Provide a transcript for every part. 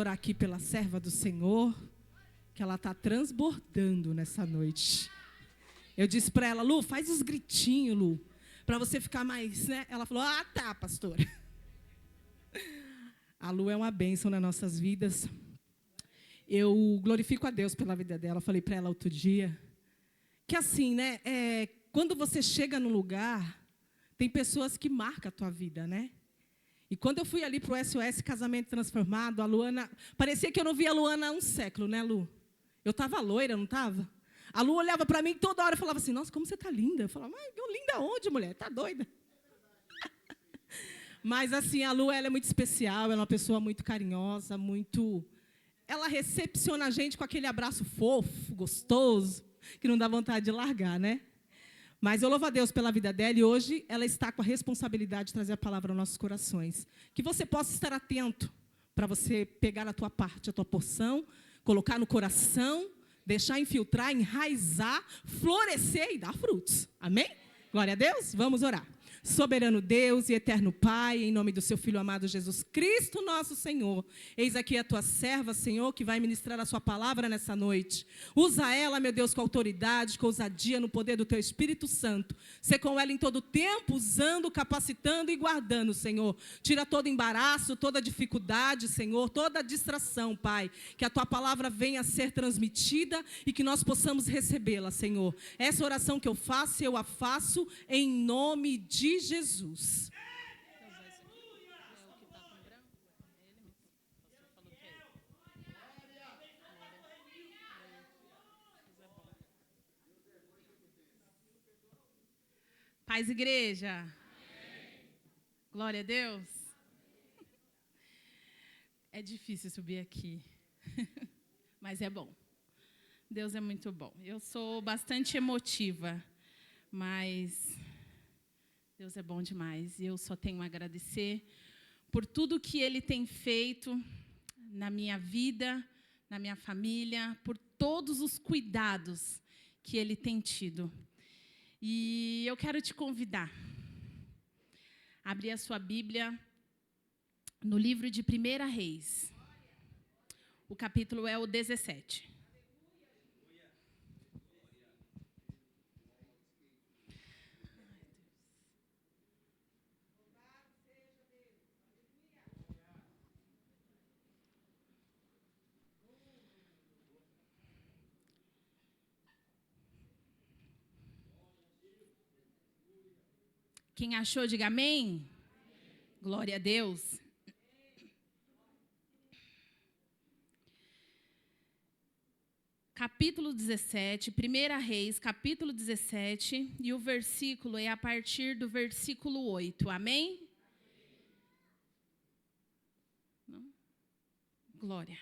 Orar aqui pela serva do Senhor, que ela está transbordando nessa noite. Eu disse para ela, Lu, faz os gritinhos, Lu, para você ficar mais, né? Ela falou, tá, pastora. A Lu é uma bênção nas nossas vidas. Eu glorifico a Deus pela vida dela. Eu falei para ela outro dia, que assim, né? Quando você chega no lugar, tem pessoas que marcam a tua vida, né? E quando eu fui ali para o SOS Casamento Transformado, a Luana... Parecia que eu não via a Luana há um século, né, Lu? Eu estava loira, não estava? A Lu olhava para mim toda hora e falava assim, nossa, como você está linda. Eu falava, mas eu linda onde, mulher? Está doida? Mas, assim, a Lu, ela é muito especial, ela é uma pessoa muito carinhosa, muito... Ela recepciona a gente com aquele abraço fofo, gostoso, que não dá vontade de largar, né? Mas eu louvo a Deus pela vida dela e hoje ela está com a responsabilidade de trazer a palavra aos nossos corações. Que você possa estar atento para você pegar a tua parte, a tua porção, colocar no coração, deixar infiltrar, enraizar, florescer e dar frutos. Amém? Glória a Deus. Vamos orar. Soberano Deus e eterno Pai, em nome do seu Filho amado Jesus Cristo, nosso Senhor. Eis aqui a tua serva, Senhor, que vai ministrar a sua palavra nessa noite. Usa ela, meu Deus, com autoridade, com ousadia, no poder do teu Espírito Santo. Sê com ela em todo tempo, usando, capacitando e guardando, Senhor. Tira todo embaraço, toda dificuldade, Senhor, toda distração, Pai. Que a tua palavra venha a ser transmitida e que nós possamos recebê-la, Senhor. Essa oração que eu faço, eu a faço em nome de Jesus. Paz, igreja. Amém. Glória a Deus. É difícil subir aqui, mas é bom. Deus é muito bom. Eu sou bastante emotiva, mas Deus é bom demais. E eu só tenho a agradecer por tudo que Ele tem feito na minha vida, na minha família, por todos os cuidados que Ele tem tido. E eu quero te convidar a abrir a sua Bíblia no livro de 1 Reis. O capítulo é o 17. Quem achou, diga amém. Amém. Glória a Deus. Capítulo 17, 1 Reis, capítulo 17, e o versículo é a partir do versículo 8. Amém? Não? Glória.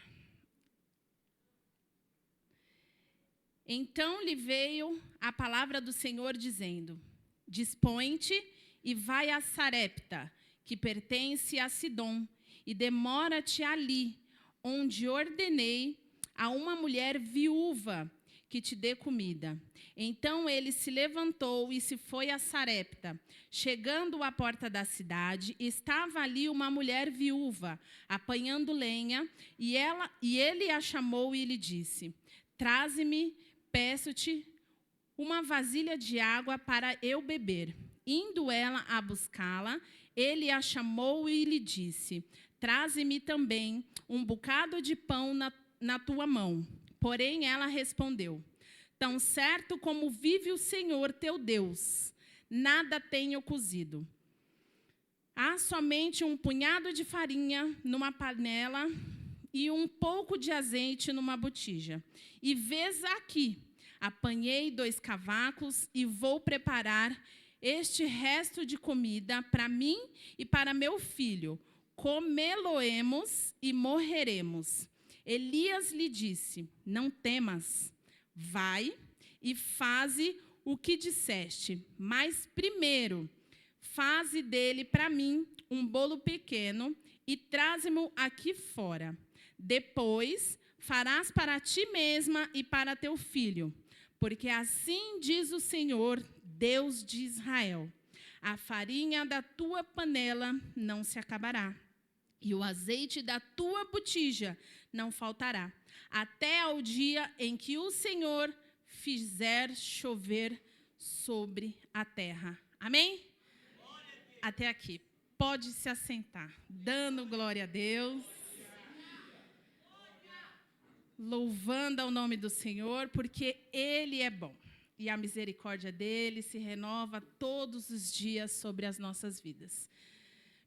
Então lhe veio a palavra do Senhor dizendo: Dispõe-te e vai a Sarepta, que pertence a Sidom, e demora-te ali, onde ordenei a uma mulher viúva que te dê comida. Então ele se levantou e se foi a Sarepta. Chegando à porta da cidade, estava ali uma mulher viúva, apanhando lenha, e ele a chamou e lhe disse: Traze-me, peço-te, uma vasilha de água para eu beber. Indo ela a buscá-la, ele a chamou e lhe disse: Traze-me também um bocado de pão na tua mão. Porém, ela respondeu: Tão certo como vive o Senhor teu Deus, nada tenho cozido. Há somente um punhado de farinha numa panela e um pouco de azeite numa botija. E vês aqui, apanhei 2 cavacos e vou preparar este resto de comida para mim e para meu filho. Comê-lo-emos e morreremos. Elias lhe disse: Não temas, vai e faze o que disseste, mas primeiro faze dele para mim um bolo pequeno e traze-mo aqui fora. Depois farás para ti mesma e para teu filho, porque assim diz o Senhor, Deus de Israel: a farinha da tua panela não se acabará, e o azeite da tua botija não faltará, até ao dia em que o Senhor fizer chover sobre a terra. Amém? Até aqui. Pode se assentar, dando glória a Deus, louvando ao nome do Senhor, porque Ele é bom. E a misericórdia dEle se renova todos os dias sobre as nossas vidas.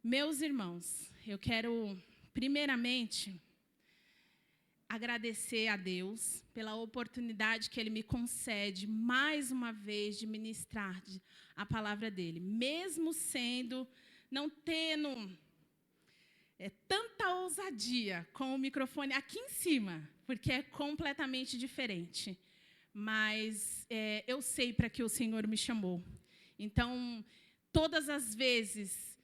Meus irmãos, eu quero, primeiramente, agradecer a Deus pela oportunidade que Ele me concede, mais uma vez, de ministrar a palavra dEle. Mesmo não tendo tanta ousadia com o microfone aqui em cima, porque é completamente diferente. Mas eu sei para que o Senhor me chamou. Então, todas as vezes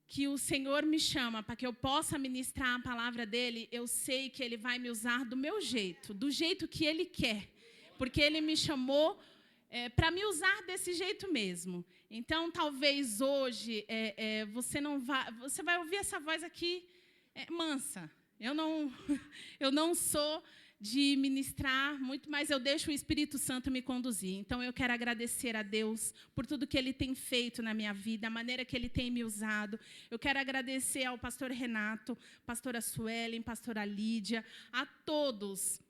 que o Senhor me chama para que eu possa ministrar a palavra dEle, eu sei que Ele vai me usar do meu jeito, do jeito que Ele quer. Porque Ele me chamou para me usar desse jeito mesmo. Então, talvez hoje você vai ouvir essa voz aqui mansa. Eu não sou de ministrar muito, mas eu deixo o Espírito Santo me conduzir. Então, eu quero agradecer a Deus por tudo que Ele tem feito na minha vida, a maneira que Ele tem me usado. Eu quero agradecer ao pastor Renato, pastora Suelen, pastora Lídia, a todos,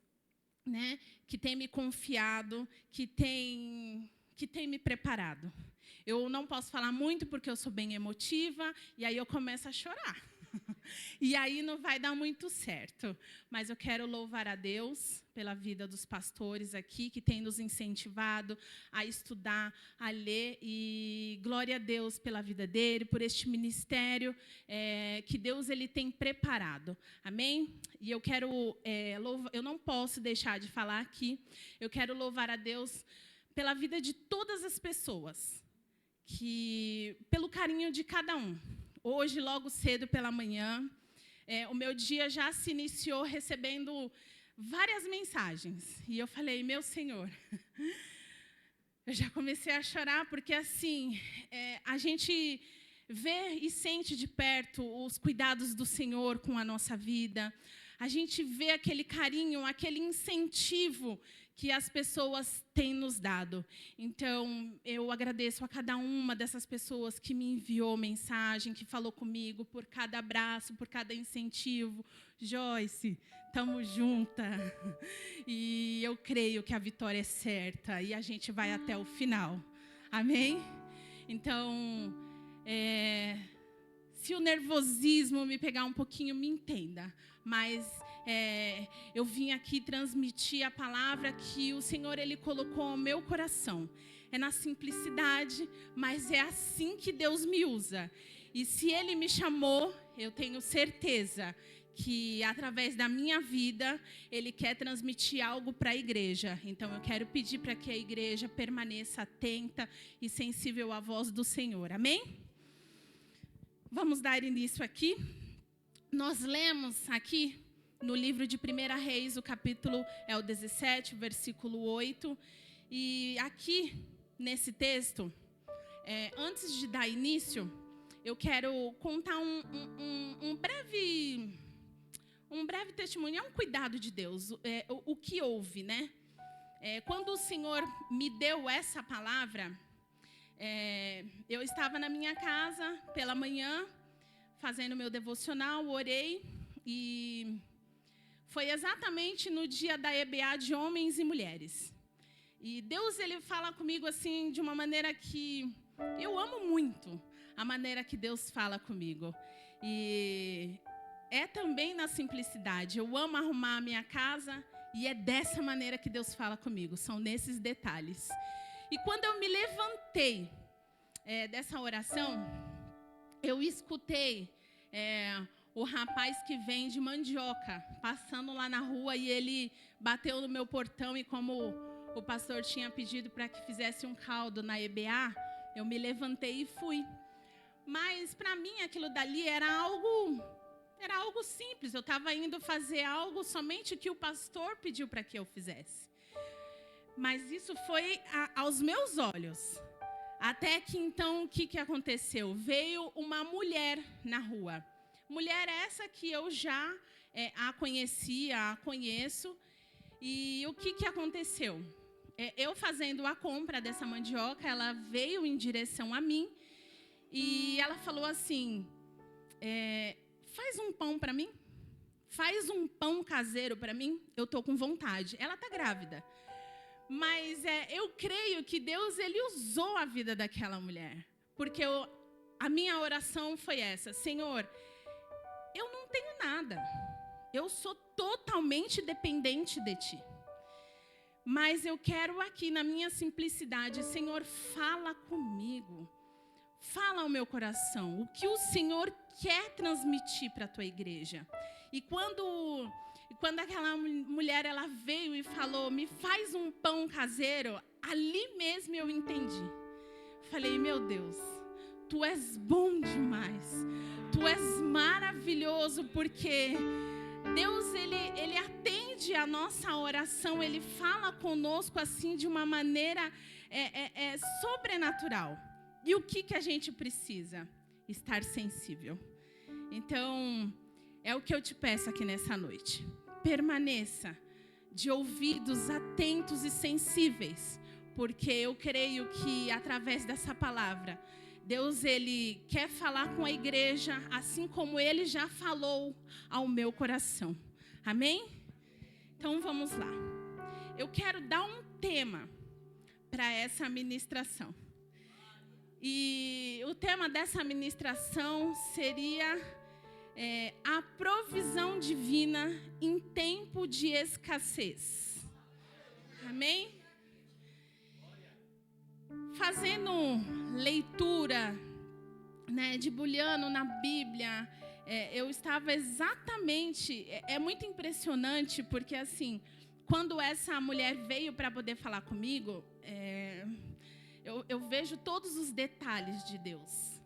né, que têm me confiado, que têm me preparado. Eu não posso falar muito porque eu sou bem emotiva, e aí eu começo a chorar. E aí não vai dar muito certo. Mas eu quero louvar a Deus pela vida dos pastores aqui, que tem nos incentivado a estudar, a ler. E glória a Deus pela vida dele, por este ministério que Deus ele tem preparado. Amém? E eu quero eu não posso deixar de falar aqui. Eu quero louvar a Deus pela vida de todas as pessoas, pelo carinho de cada um. Hoje, logo cedo pela manhã, o meu dia já se iniciou recebendo várias mensagens. E eu falei, meu Senhor, eu já comecei a chorar, porque assim, a gente vê e sente de perto os cuidados do Senhor com a nossa vida. A gente vê aquele carinho, aquele incentivo que as pessoas têm nos dado. Então, eu agradeço a cada uma dessas pessoas que me enviou mensagem, que falou comigo, por cada abraço, por cada incentivo. Joyce, estamos juntas. E eu creio que a vitória é certa e a gente vai até o final. Amém? Então, se o nervosismo me pegar um pouquinho, me entenda. Mas eu vim aqui transmitir a palavra que o Senhor ele colocou ao meu coração. É na simplicidade, mas é assim que Deus me usa. E se Ele me chamou, eu tenho certeza que através da minha vida, Ele quer transmitir algo para a igreja. Então eu quero pedir para que a igreja permaneça atenta e sensível à voz do Senhor. Amém? Vamos dar início aqui. Nós lemos aqui no livro de 1 Reis, o capítulo é o 17, versículo 8. E aqui, nesse texto, antes de dar início, eu quero contar um breve testemunho. É um cuidado de Deus, o que houve, né? Quando o Senhor me deu essa palavra, eu estava na minha casa pela manhã, fazendo meu devocional, orei, e foi exatamente no dia da EBA de homens e mulheres. E Deus ele fala comigo assim de uma maneira que eu amo muito, a maneira que Deus fala comigo. E é também na simplicidade. Eu amo arrumar a minha casa e é dessa maneira que Deus fala comigo, são nesses detalhes. E quando eu me levantei dessa oração, eu escutei o rapaz que vende mandioca passando lá na rua, e ele bateu no meu portão, e como o pastor tinha pedido para que fizesse um caldo na EBA, eu me levantei e fui. Mas para mim aquilo dali era algo simples. Eu estava indo fazer algo somente que o pastor pediu para que eu fizesse. Mas isso foi aos meus olhos. Até que então, o que aconteceu? Veio uma mulher na rua. Mulher essa que eu já a conhecia, a conheço. E o que aconteceu? Eu fazendo a compra dessa mandioca, ela veio em direção a mim e ela falou assim, faz um pão para mim? Faz um pão caseiro para mim? Eu estou com vontade. Ela está grávida. Mas eu creio que Deus ele usou a vida daquela mulher. Porque a minha oração foi essa. Senhor, eu não tenho nada. Eu sou totalmente dependente de Ti. Mas eu quero aqui, na minha simplicidade, Senhor, fala comigo. Fala ao meu coração. O que o Senhor quer transmitir para a Tua igreja. E quando aquela mulher ela veio e falou, me faz um pão caseiro, ali mesmo eu entendi. Falei, meu Deus, Tu és bom demais. Tu és maravilhoso, porque Deus, ele atende a nossa oração, Ele fala conosco assim de uma maneira sobrenatural. E o que a gente precisa? Estar sensível. Então, é o que eu te peço aqui nessa noite. Permaneça de ouvidos atentos e sensíveis, porque eu creio que através dessa palavra, Deus ele quer falar com a igreja, assim como Ele já falou ao meu coração. Amém? Então vamos lá. Eu quero dar um tema para essa ministração. E o tema dessa ministração seria a provisão divina em tempo de escassez. Amém? Fazendo leitura, né, debulhando na Bíblia, eu estava exatamente... É muito impressionante, porque assim, quando essa mulher veio para poder falar comigo, eu vejo todos os detalhes de Deus.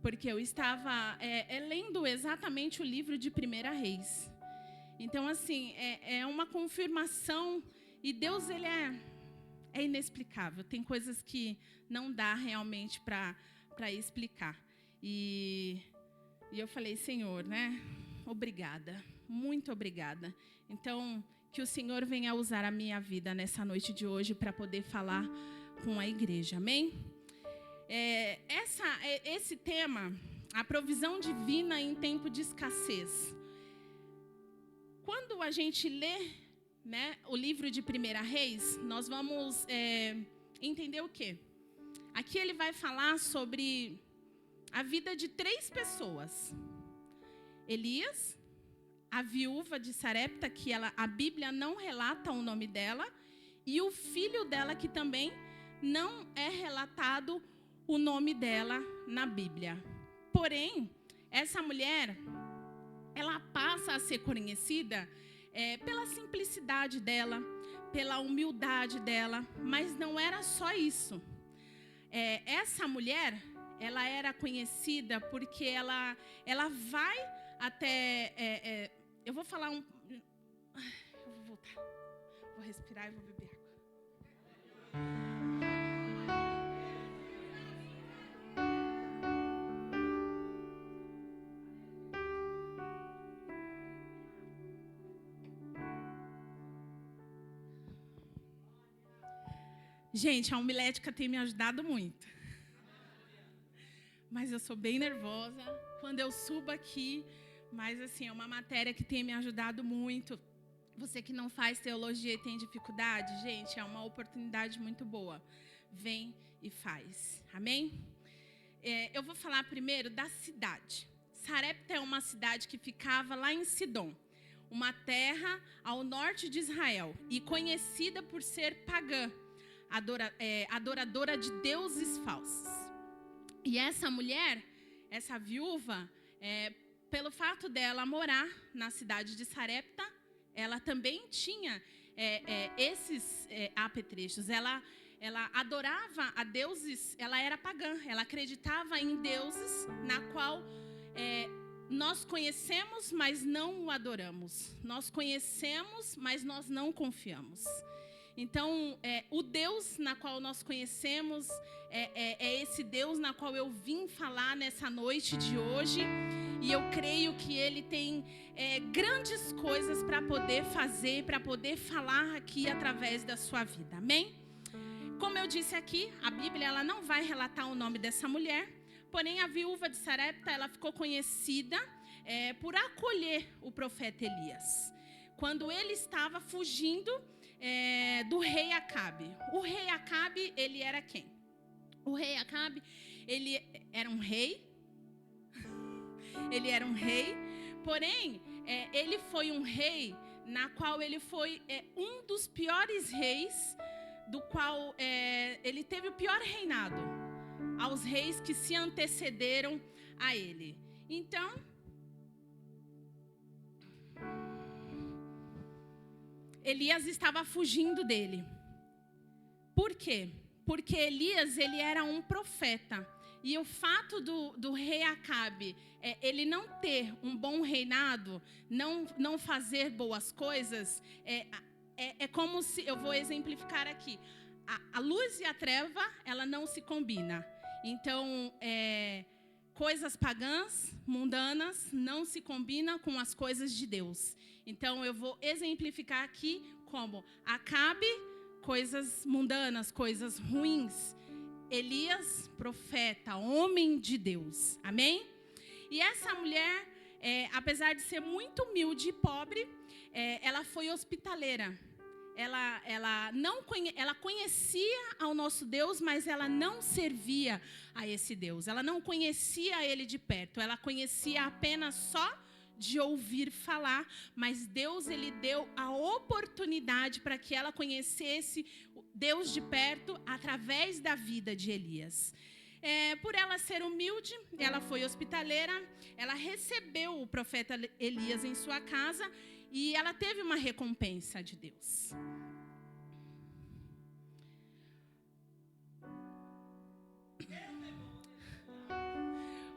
Porque eu estava lendo exatamente o livro de 1 Reis. Então, assim, é uma confirmação. E Deus, Ele é inexplicável. Tem coisas que não dá realmente para explicar. E eu falei, Senhor, né? Obrigada. Muito obrigada. Então, que o Senhor venha usar a minha vida nessa noite de hoje para poder falar com a igreja. Amém? Esse tema, a provisão divina em tempo de escassez. Quando a gente lê, né, o livro de 1 Reis, nós vamos entender o quê? Aqui ele vai falar sobre a vida de 3 pessoas. Elias, a viúva de Sarepta, que a Bíblia não relata o nome dela, e o filho dela, que também não é relatado o nome dela na Bíblia. Porém, essa mulher, ela passa a ser conhecida pela simplicidade dela, pela humildade dela, mas não era só isso. Essa mulher, ela era conhecida porque ela vai até... eu vou falar eu vou voltar. Vou respirar e vou beber água. Gente, a homilética tem me ajudado muito. Mas eu sou bem nervosa quando eu subo aqui. Mas, assim, é uma matéria que tem me ajudado muito. Você que não faz teologia e tem dificuldade, gente, é uma oportunidade muito boa. Vem e faz. Amém? Eu vou falar primeiro da cidade. Sarepta é uma cidade que ficava lá em Sidom, uma terra ao norte de Israel, e conhecida por ser pagã, adoradora de deuses falsos. E essa mulher, essa viúva, pelo fato dela morar na cidade de Sarepta, ela também tinha esses apetrechos. Ela adorava a deuses, ela era pagã, ela acreditava em deuses na qual nós conhecemos, mas não o adoramos. Nós conhecemos, mas nós não confiamos. Então, o Deus na qual nós conhecemos é esse Deus na qual eu vim falar nessa noite de hoje. E eu creio que Ele tem grandes coisas para poder fazer, para poder falar aqui através da sua vida. Amém? Como eu disse aqui, a Bíblia ela não vai relatar o nome dessa mulher. Porém, a viúva de Sarepta, ela ficou conhecida por acolher o profeta Elias. Quando ele estava fugindo do rei Acabe. O rei Acabe, ele era quem? O rei Acabe, ele era um rei. Ele era um rei. Porém, ele foi um rei na qual ele foi um dos piores reis, do qual ele teve o pior reinado aos reis que se antecederam a ele. Então, Elias estava fugindo dele. Por quê? Porque Elias, ele era um profeta. E o fato do rei Acabe, ele não ter um bom reinado, não fazer boas coisas, é como se, eu vou exemplificar aqui, a luz e a treva, ela não se combina. Então, coisas pagãs, mundanas, não se combinam com as coisas de Deus. Então, eu vou exemplificar aqui como Acabe, coisas mundanas, coisas ruins. Elias, profeta, homem de Deus. Amém? E essa mulher, apesar de ser muito humilde e pobre, ela foi hospitaleira. Ela conhecia ao nosso Deus, mas ela não servia a esse Deus. Ela não conhecia ele de perto. Ela conhecia apenas só de ouvir falar, mas Deus ele deu a oportunidade para que ela conhecesse Deus de perto através da vida de Elias. Por ela ser humilde, ela foi hospitaleira, ela recebeu o profeta Elias em sua casa e ela teve uma recompensa de Deus.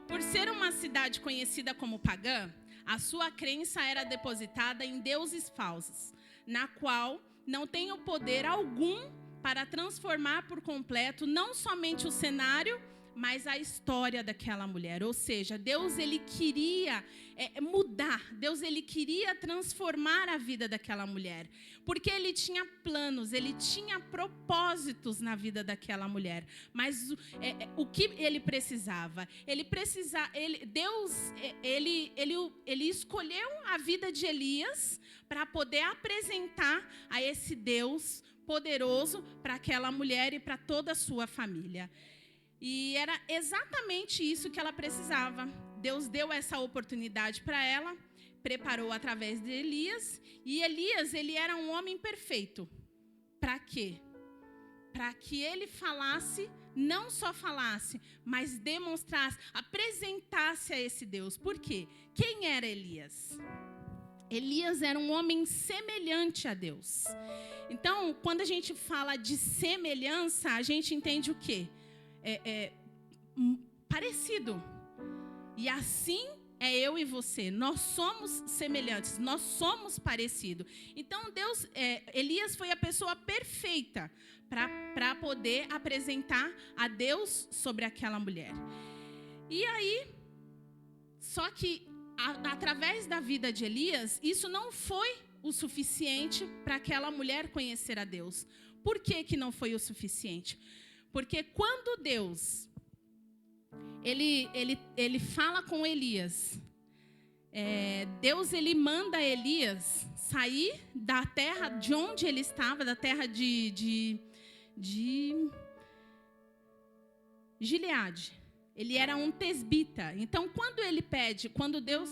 Por ser uma cidade conhecida como pagã, a sua crença era depositada em deuses falsos, na qual não tem o poder algum para transformar por completo não somente o cenário, mas a história daquela mulher. Ou seja, Deus ele queria mudar, Deus ele queria transformar a vida daquela mulher, porque ele tinha planos, ele tinha propósitos na vida daquela mulher. Mas o que ele precisava? Deus escolheu a vida de Elias para poder apresentar a esse Deus poderoso para aquela mulher e para toda a sua família. E era exatamente isso que ela precisava. Deus deu essa oportunidade para ela, preparou através de Elias. E Elias, ele era um homem perfeito. Para quê? Para que ele falasse, não só falasse, mas demonstrasse, apresentasse a esse Deus. Por quê? Quem era Elias? Elias era um homem semelhante a Deus. Então, quando a gente fala de semelhança, a gente entende o quê? Parecido. E assim é eu e você. Nós somos semelhantes, nós somos parecidos. Então, Elias foi a pessoa perfeita para poder apresentar a Deus sobre aquela mulher. E aí, só que através da vida de Elias, isso não foi o suficiente para aquela mulher conhecer a Deus. Por que não foi o suficiente? Porque quando Deus ele fala com Elias, Deus ele manda Elias sair da terra de onde ele estava, da terra de Gileade. Ele era um tesbita. Então, quando Deus...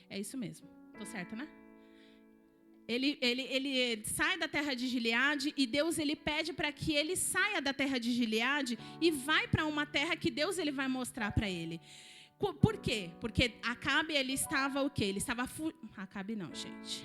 É isso mesmo. Tô certo, né? Ele sai da terra de Gileade e Deus ele pede para que ele saia da terra de Gileade e vai para uma terra que Deus ele vai mostrar para ele. Por quê? Porque Acabe ele estava o quê? Ele estava Acabe não, gente.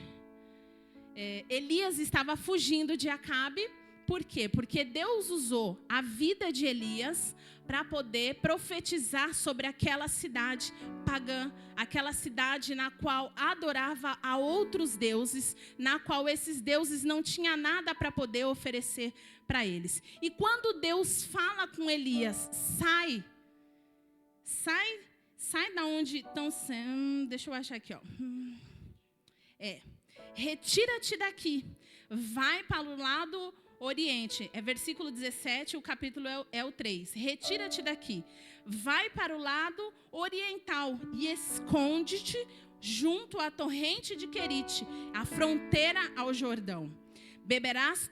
Elias estava fugindo de Acabe. Por quê? Porque Deus usou a vida de Elias para poder profetizar sobre aquela cidade pagã, aquela cidade na qual adorava a outros deuses, na qual esses deuses não tinham nada para poder oferecer para eles. E quando Deus fala com Elias, sai, sai da onde estão sendo. Deixa eu achar aqui, ó. Retira-te daqui, vai para o lado oriente. É versículo 17, o capítulo é o 3. Retira-te daqui, vai para o lado oriental e esconde-te junto à torrente de Querite, a fronteira ao Jordão. Beberás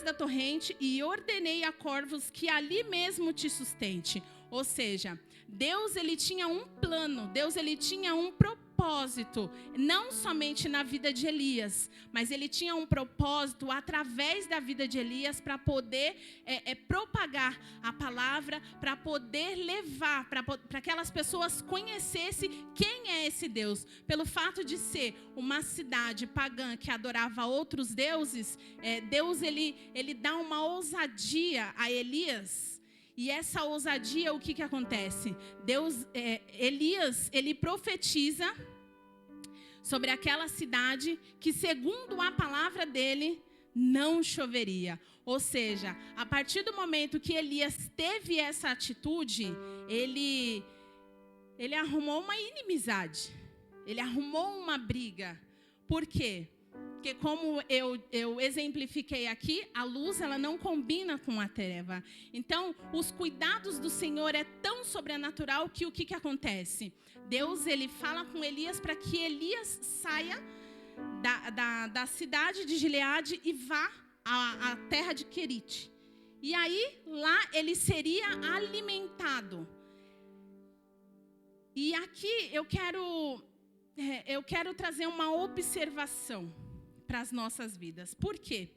da torrente e ordenei a corvos que ali mesmo te sustente. Ou seja, Deus ele tinha um plano, Deus ele tinha um propósito, não somente na vida de Elias, mas ele tinha um propósito através da vida de Elias para poder propagar a palavra, para poder levar, para que aquelas pessoas conhecessem quem é esse Deus. Pelo fato de ser uma cidade pagã que adorava outros deuses, Deus ele dá uma ousadia a Elias. E essa ousadia, o que acontece? Elias, ele profetiza sobre aquela cidade que, segundo a palavra dele, não choveria. Ou seja, a partir do momento que Elias teve essa atitude, ele arrumou uma inimizade. Ele arrumou uma briga. Por quê? Porque como eu exemplifiquei aqui, a luz ela não combina com a treva. Então, os cuidados do Senhor é tão sobrenatural que o que acontece? Deus ele fala com Elias para que Elias saia da cidade de Gileade e vá à terra de Querite. E aí, lá ele seria alimentado. E aqui eu quero trazer uma observação para as nossas vidas. Por quê?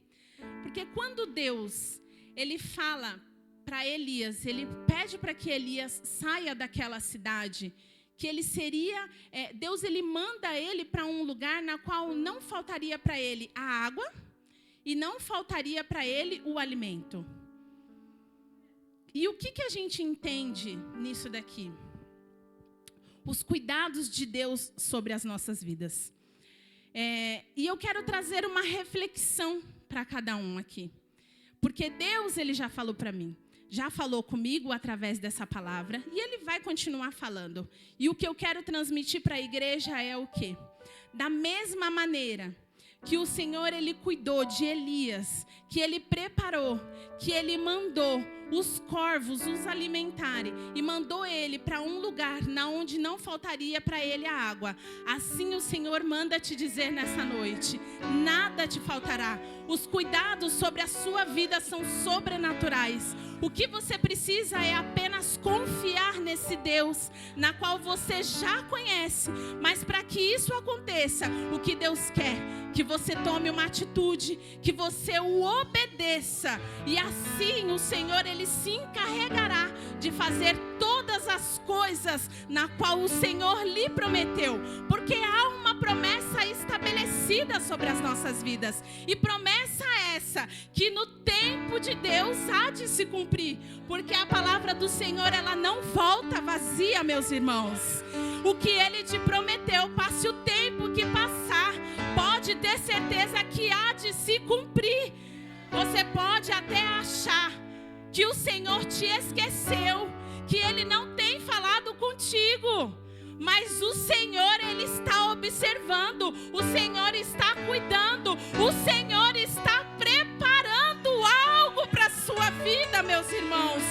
Porque quando Deus ele fala para Elias, ele pede para que Elias saia daquela cidade, que ele seria, Deus ele manda ele para um lugar na qual não faltaria para ele a água e não faltaria para ele o alimento. E o que a gente entende nisso daqui? Os cuidados de Deus sobre as nossas vidas. E eu quero trazer uma reflexão para cada um aqui. Porque Deus, ele já falou para mim. Já falou comigo através dessa palavra. E ele vai continuar falando. E o que eu quero transmitir para a igreja é o quê? Da mesma maneira que o Senhor, ele cuidou de Elias, que ele preparou, que ele mandou os corvos os alimentarem e mandou ele para um lugar onde não faltaria para ele a água. Assim o Senhor manda te dizer nessa noite, nada te faltará. Os cuidados sobre a sua vida são sobrenaturais. O que você precisa é apenas confiar nesse Deus, na qual você já conhece. Mas para que isso aconteça, o que Deus quer? Que você tome uma atitude, que você o obedeça. E assim o Senhor, ele se encarregará de fazer todas as coisas na qual o Senhor lhe prometeu. Porque há uma promessa estabelecida sobre as nossas vidas. E promessa essa, que no tempo de Deus há de se cumprir. Porque a palavra do Senhor, ela não volta vazia, meus irmãos. O que Ele te prometeu, passe o tempo que passar, pode ter certeza que há de se cumprir. Você pode até achar que o Senhor te esqueceu, que Ele não tem falado contigo. Mas o Senhor, Ele está observando, o Senhor está cuidando, o Senhor está preparando algo para a sua vida, meus irmãos.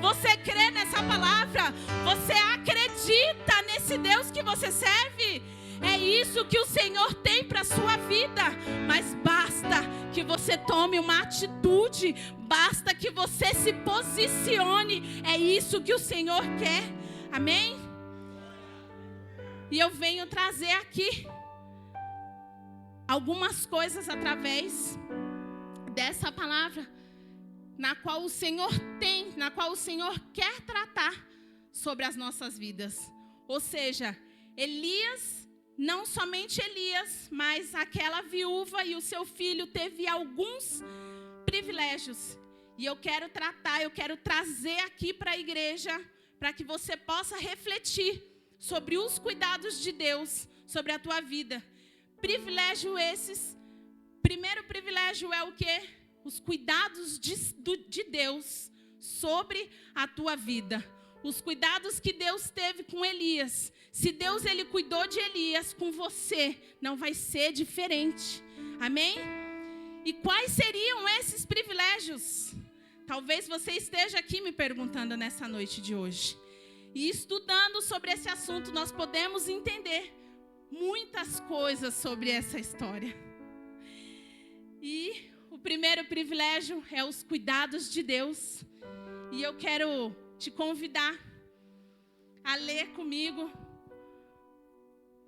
Você crê nessa palavra? Você acredita nesse Deus que você serve? É isso que o Senhor tem para a sua vida. Mas basta que você tome uma atitude, basta que você se posicione. É isso que o Senhor quer. Amém? E eu venho trazer aqui algumas coisas através dessa palavra, na qual o Senhor tem, na qual o Senhor quer tratar sobre as nossas vidas. Ou seja, Elias, não somente Elias, mas aquela viúva e o seu filho teve alguns privilégios. E eu quero trazer aqui para a igreja, para que você possa refletir sobre os cuidados de Deus sobre a tua vida. Privilégio esses. Primeiro privilégio é o quê? Os cuidados de Deus sobre a tua vida. Os cuidados que Deus teve com Elias. Se Deus ele cuidou de Elias, com você não vai ser diferente. Amém? E quais seriam esses privilégios? Talvez você esteja aqui me perguntando nessa noite de hoje. E estudando sobre esse assunto, nós podemos entender muitas coisas sobre essa história. E o primeiro privilégio é os cuidados de Deus. E eu quero te convidar a ler comigo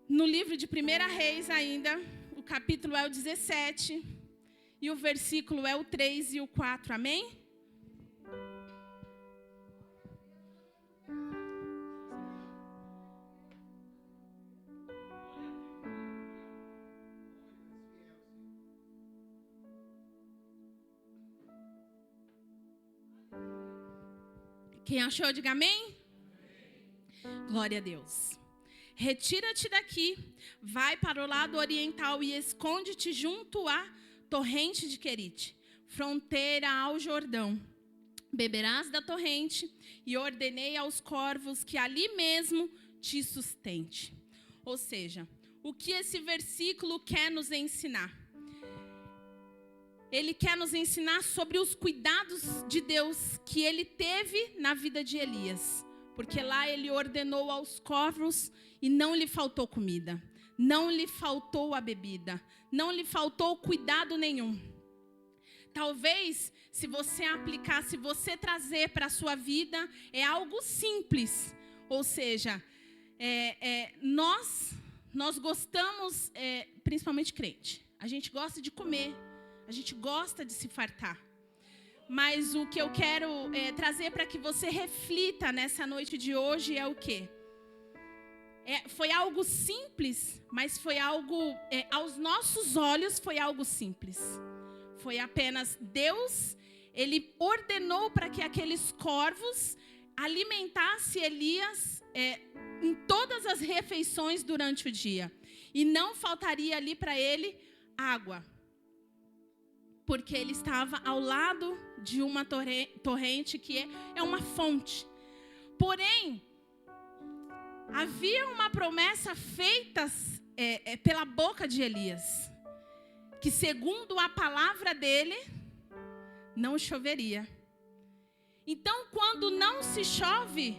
no livro de 1 Reis ainda. O capítulo é o 17 e o versículo é o 3 e o 4. Amém? Quem achou, diga amém? Glória a Deus. Retira-te daqui, vai para o lado oriental e esconde-te junto à torrente de Querite, fronteira ao Jordão. Beberás da torrente e ordenei aos corvos que ali mesmo te sustente. Ou seja, o que esse versículo quer nos ensinar? Ele quer nos ensinar sobre os cuidados de Deus que ele teve na vida de Elias. Porque lá ele ordenou aos corvos e não lhe faltou comida. Não lhe faltou a bebida. Não lhe faltou cuidado nenhum. Talvez, se você aplicar, se você trazer para a sua vida, é algo simples. Ou seja, nós gostamos, principalmente crente, a gente gosta de comer. A gente gosta de se fartar. Mas o que eu quero trazer para que você reflita nessa noite de hoje é o quê? Foi algo simples, mas foi algo, aos nossos olhos, foi algo simples. Foi apenas Deus, ele ordenou para que aqueles corvos alimentassem Elias em todas as refeições durante o dia. E não faltaria ali para ele água. Porque ele estava ao lado de uma torrente que é uma fonte. Porém, havia uma promessa feita pela boca de Elias, que segundo a palavra dele, não choveria. Então, quando não se chove,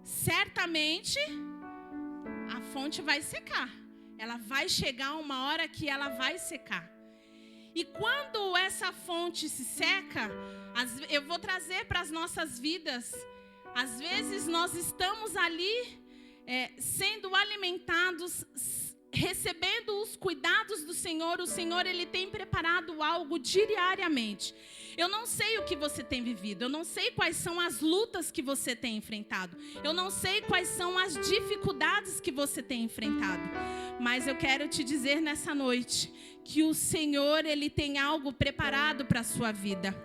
certamente a fonte vai secar. Ela vai chegar uma hora que ela vai secar. E quando essa fonte se seca, eu vou trazer para as nossas vidas. Às vezes nós estamos ali sendo alimentados, recebendo os cuidados do Senhor. O Senhor ele tem preparado algo diariamente. Eu não sei o que você tem vivido. Eu não sei quais são as lutas que você tem enfrentado. Eu não sei quais são as dificuldades que você tem enfrentado. Mas eu quero te dizer nessa noite que o Senhor, ele tem algo preparado para a sua vida.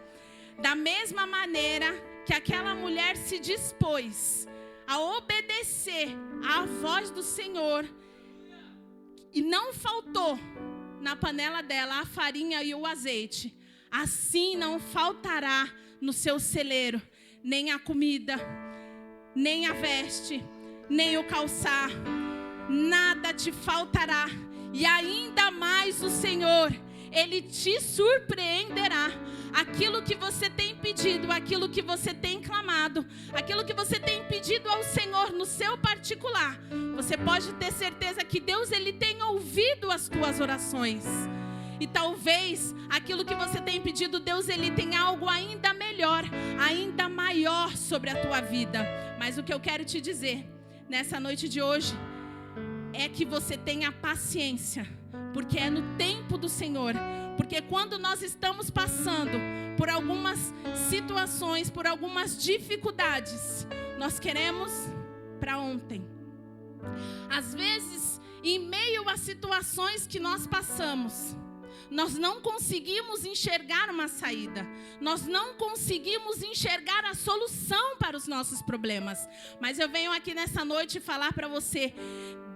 Da mesma maneira que aquela mulher se dispôs a obedecer à voz do Senhor, e não faltou na panela dela a farinha e o azeite, assim não faltará no seu celeiro nem a comida, nem a veste, nem o calçar. Nada te faltará. E ainda mais o Senhor, ele te surpreenderá. Aquilo que você tem pedido, aquilo que você tem clamado, aquilo que você tem pedido ao Senhor no seu particular, você pode ter certeza que Deus ele tem ouvido as tuas orações. E talvez aquilo que você tem pedido, Deus ele tem algo ainda melhor, ainda maior sobre a tua vida. Mas o que eu quero te dizer nessa noite de hoje é que você tenha paciência, porque é no tempo do Senhor. Porque quando nós estamos passando por algumas situações, por algumas dificuldades, nós queremos para ontem. Às vezes, em meio a situações que nós passamos, nós não conseguimos enxergar uma saída. Nós não conseguimos enxergar a solução para os nossos problemas. Mas eu venho aqui nessa noite falar para você: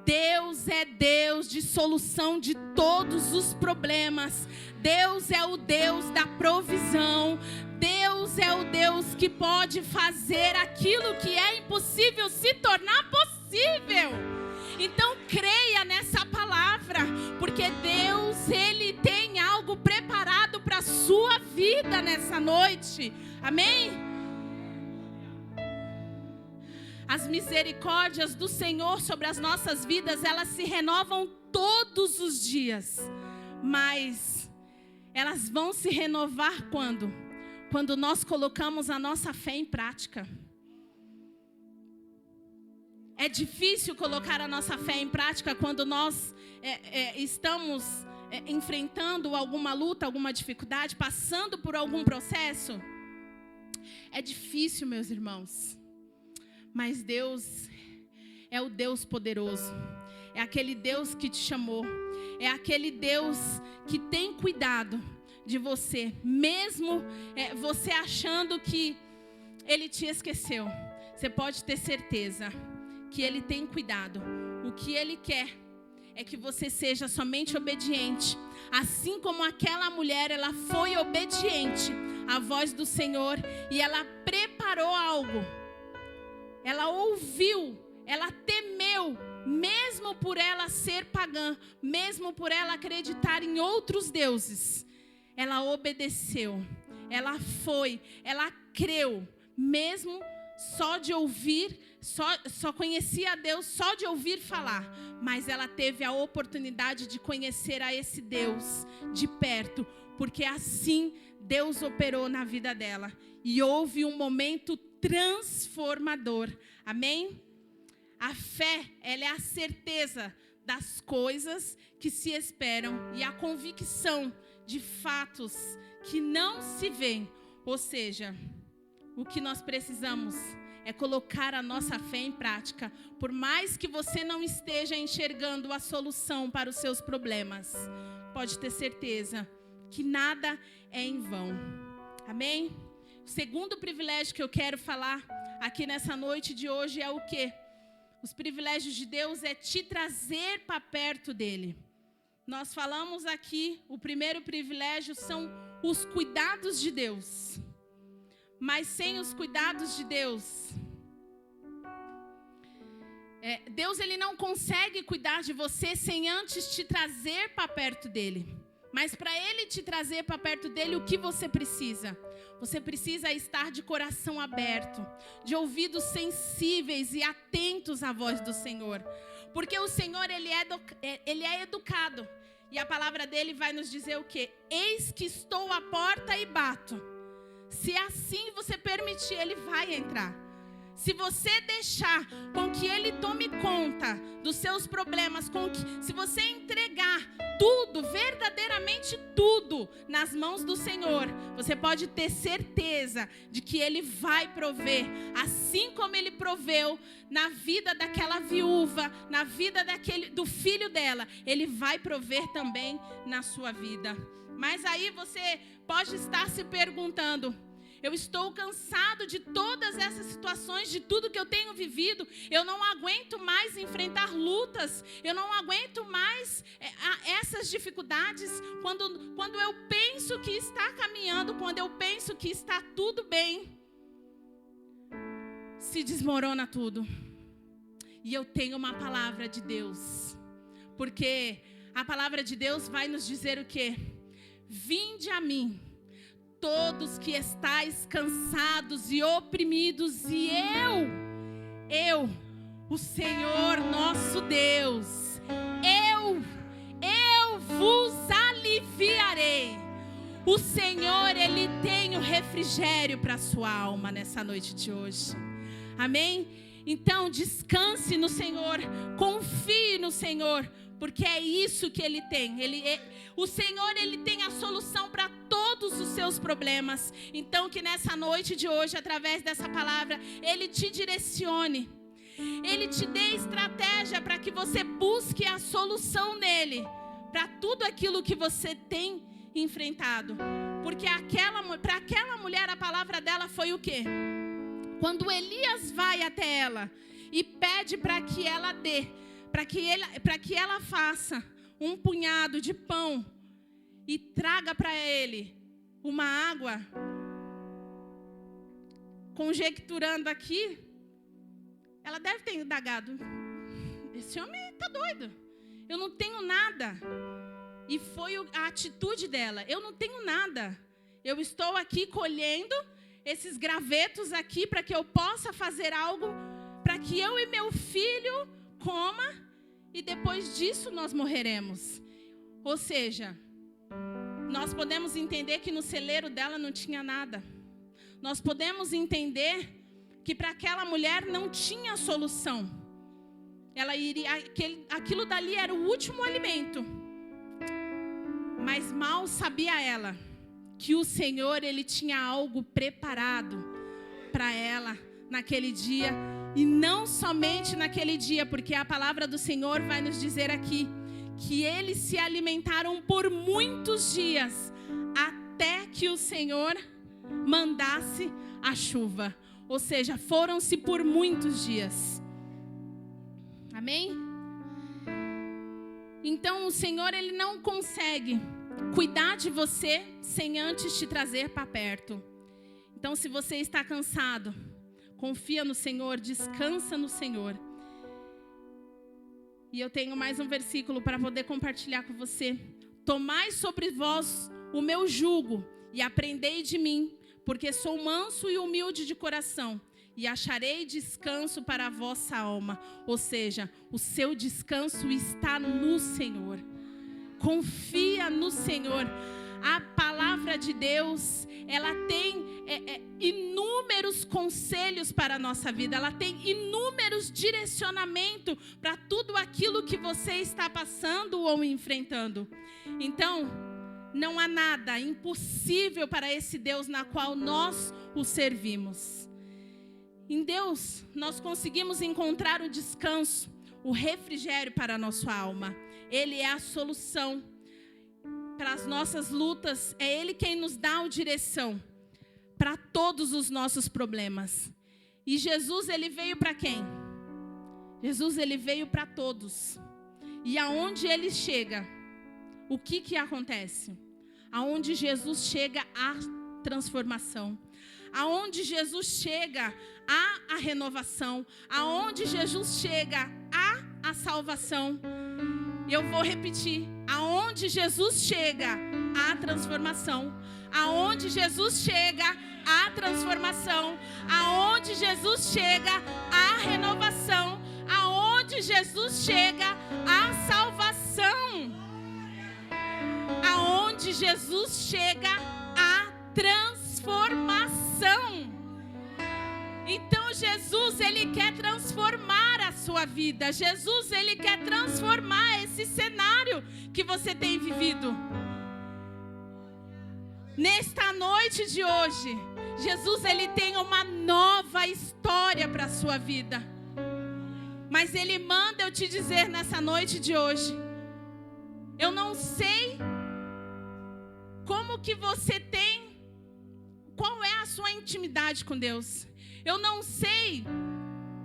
Deus é Deus de solução de todos os problemas. Deus é o Deus da provisão. Deus é o Deus que pode fazer aquilo que é impossível se tornar possível. Então creia nessa palavra, porque Deus, Ele tem algo preparado para a sua vida nessa noite. Amém? As misericórdias do Senhor sobre as nossas vidas, elas se renovam todos os dias. Mas elas vão se renovar quando? Quando nós colocamos a nossa fé em prática. É difícil colocar a nossa fé em prática quando nós estamos enfrentando alguma luta, alguma dificuldade, passando por algum processo. É difícil, meus irmãos. Mas Deus é o Deus poderoso. É aquele Deus que te chamou. É aquele Deus que tem cuidado de você. Mesmo você achando que Ele te esqueceu. Você pode ter certeza que Ele tem cuidado. O que Ele quer é que você seja somente obediente. Assim como aquela mulher, ela foi obediente à voz do Senhor. E ela preparou algo. Ela ouviu, ela temeu, mesmo por ela ser pagã, mesmo por ela acreditar em outros deuses. Ela obedeceu, ela foi, ela creu, mesmo só de ouvir, só conhecia a Deus só de ouvir falar. Mas ela teve a oportunidade de conhecer a esse Deus de perto, porque assim Deus operou na vida dela. E houve um momento transformador. Amém? A fé, ela é a certeza das coisas que se esperam e a convicção de fatos que não se veem. Ou seja, o que nós precisamos é colocar a nossa fé em prática. Por mais que você não esteja enxergando a solução para os seus problemas, pode ter certeza que nada é em vão. Amém? O segundo privilégio que eu quero falar aqui nessa noite de hoje é o quê? Os privilégios de Deus é te trazer para perto dEle. Nós falamos aqui, o primeiro privilégio são os cuidados de Deus. Mas sem os cuidados de Deus, Deus ele não consegue cuidar de você sem antes te trazer para perto dEle. Mas para Ele te trazer para perto dEle, o que você precisa? Você precisa estar de coração aberto, de ouvidos sensíveis e atentos à voz do Senhor. Porque o Senhor, Ele é educado. E a palavra dEle vai nos dizer o quê? Eis que estou à porta e bato. Se assim você permitir, Ele vai entrar. Se você deixar com que Ele tome conta dos seus problemas, se você entregar tudo, verdadeiramente tudo, nas mãos do Senhor, você pode ter certeza de que Ele vai prover, assim como Ele proveu na vida daquela viúva, na vida do filho dela, Ele vai prover também na sua vida. Mas aí você pode estar se perguntando: eu estou cansado de todas essas situações, de tudo que eu tenho vivido. Eu não aguento mais enfrentar lutas. Eu não aguento mais essas dificuldades. Quando eu penso que está caminhando, quando eu penso que está tudo bem, se desmorona tudo. E eu tenho uma palavra de Deus. Porque a palavra de Deus vai nos dizer o quê? Vinde a mim, todos que estáis cansados e oprimidos, e eu, o Senhor nosso Deus, eu vos aliviarei. O Senhor, Ele tem o refrigério para a sua alma nessa noite de hoje. Amém? Então, descanse no Senhor, confie no Senhor, porque é isso que Ele tem. O Senhor, Ele tem a solução para todos os seus problemas. Então, que nessa noite de hoje, através dessa palavra, Ele te direcione. Ele te dê estratégia para que você busque a solução nele, para tudo aquilo que você tem enfrentado. Porque para aquela mulher a palavra dela foi o quê? Quando Elias vai até ela e pede para que ela dê, para que ela faça um punhado de pão e traga para ele uma água, conjecturando aqui, ela deve ter indagado: esse homem está doido, eu não tenho nada. E foi a atitude dela: eu não tenho nada, eu estou aqui colhendo esses gravetos aqui para que eu possa fazer algo para que eu e meu filho coma, e depois disso nós morreremos. Ou seja, nós podemos entender que no celeiro dela não tinha nada. Nós podemos entender que para aquela mulher não tinha solução. Ela iria, aquilo dali era o último alimento. Mas mal sabia ela que o Senhor, Ele tinha algo preparado para ela naquele dia. E não somente naquele dia, porque a palavra do Senhor vai nos dizer aqui que eles se alimentaram por muitos dias, até que o Senhor mandasse a chuva. Ou seja, foram-se por muitos dias. Amém? Então o Senhor, Ele não consegue cuidar de você sem antes te trazer para perto. Então, se você está cansado, confia no Senhor, descansa no Senhor. E eu tenho mais um versículo para poder compartilhar com você. Tomai sobre vós o meu jugo e aprendei de mim, porque sou manso e humilde de coração, e acharei descanso para a vossa alma. Ou seja, o seu descanso está no Senhor. Confia no Senhor. A palavra de Deus, ela tem inúmeros conselhos para a nossa vida. Ela tem inúmeros direcionamentos para tudo aquilo que você está passando ou enfrentando. Então, não há nada impossível para esse Deus na qual nós o servimos. Em Deus, nós conseguimos encontrar o descanso, o refrigério para a nossa alma. Ele é a solução para as nossas lutas. É Ele quem nos dá a direção para todos os nossos problemas. E Jesus, Ele veio para quem? Jesus, Ele veio para todos. E aonde Ele chega, o que acontece? Aonde Jesus chega, há transformação. Aonde Jesus chega, há a renovação. Aonde Jesus chega, há a salvação. Eu vou repetir: aonde Jesus chega, há transformação. Aonde Jesus chega, há transformação. Aonde Jesus chega, há renovação. Aonde Jesus chega, há salvação. Aonde Jesus chega, há transformação. Então Jesus, Ele quer transformar a sua vida. Jesus, Ele quer transformar esse cenário que você tem vivido. Nesta noite de hoje, Jesus, Ele tem uma nova história para a sua vida. Mas Ele manda eu te dizer nessa noite de hoje: eu não sei como que você tem, qual é a sua intimidade com Deus. Eu não sei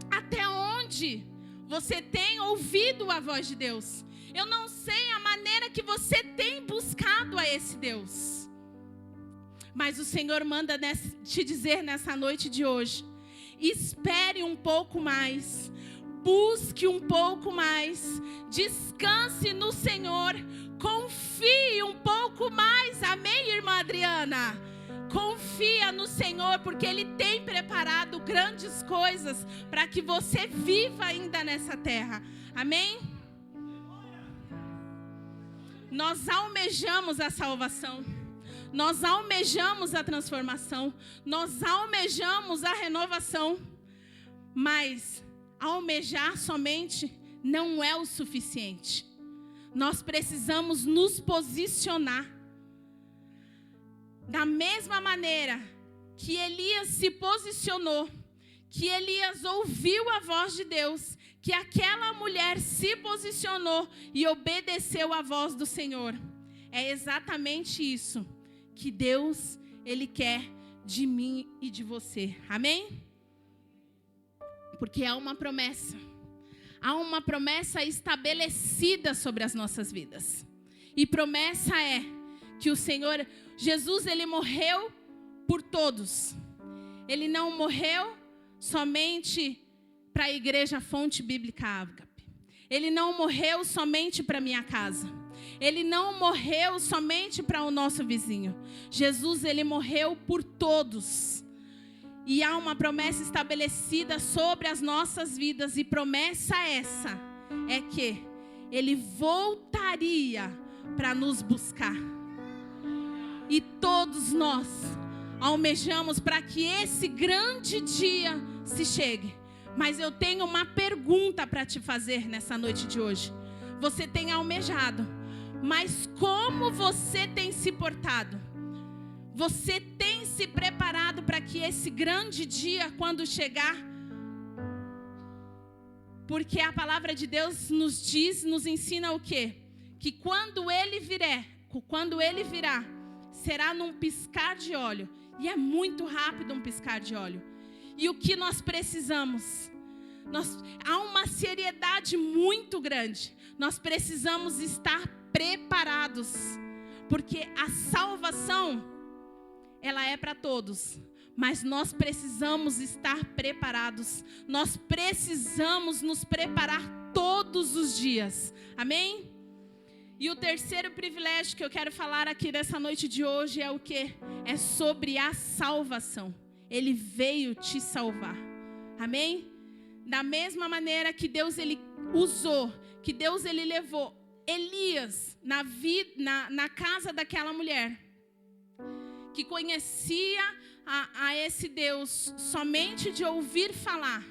até onde você tem ouvido a voz de Deus. Eu não sei a maneira que você tem buscado a esse Deus. Mas o Senhor manda te dizer nessa noite de hoje: espere um pouco mais, busque um pouco mais, descanse no Senhor, confie um pouco mais. Amém, irmã Adriana? Confia no Senhor, porque Ele tem preparado grandes coisas para que você viva ainda nessa terra. Amém? Nós almejamos a salvação. Nós almejamos a transformação. Nós almejamos a renovação. Mas almejar somente não é o suficiente. Nós precisamos nos posicionar. Da mesma maneira que Elias se posicionou, que Elias ouviu a voz de Deus, que aquela mulher se posicionou e obedeceu à voz do Senhor. É exatamente isso que Deus, Ele quer de mim e de você. Amém? Porque há uma promessa. Há uma promessa estabelecida sobre as nossas vidas. E promessa é que o Senhor, Jesus, Ele morreu por todos. Ele não morreu somente para a igreja Fonte Bíblica Ágape. Ele não morreu somente para minha casa. Ele não morreu somente para o nosso vizinho. Jesus, Ele morreu por todos. E há uma promessa estabelecida sobre as nossas vidas. E promessa essa é que Ele voltaria para nos buscar. E todos nós almejamos para que esse grande dia se chegue. Mas eu tenho uma pergunta para te fazer nessa noite de hoje. Você tem almejado, mas como você tem se portado? Você tem se preparado para que esse grande dia, quando chegar? Porque a palavra de Deus nos diz, nos ensina o quê? Que quando Ele virá, será num piscar de olho. E é muito rápido um piscar de olho. E o que nós precisamos? Há uma seriedade muito grande. Nós precisamos estar preparados. Porque a salvação, ela é para todos. Mas nós precisamos estar preparados. Nós precisamos nos preparar todos os dias. Amém? E o terceiro privilégio que eu quero falar aqui nessa noite de hoje é o quê? É sobre a salvação. Ele veio te salvar. Amém? Da mesma maneira que Deus, Ele usou, que Deus, Ele levou Elias na casa daquela mulher, que conhecia a esse Deus somente de ouvir falar.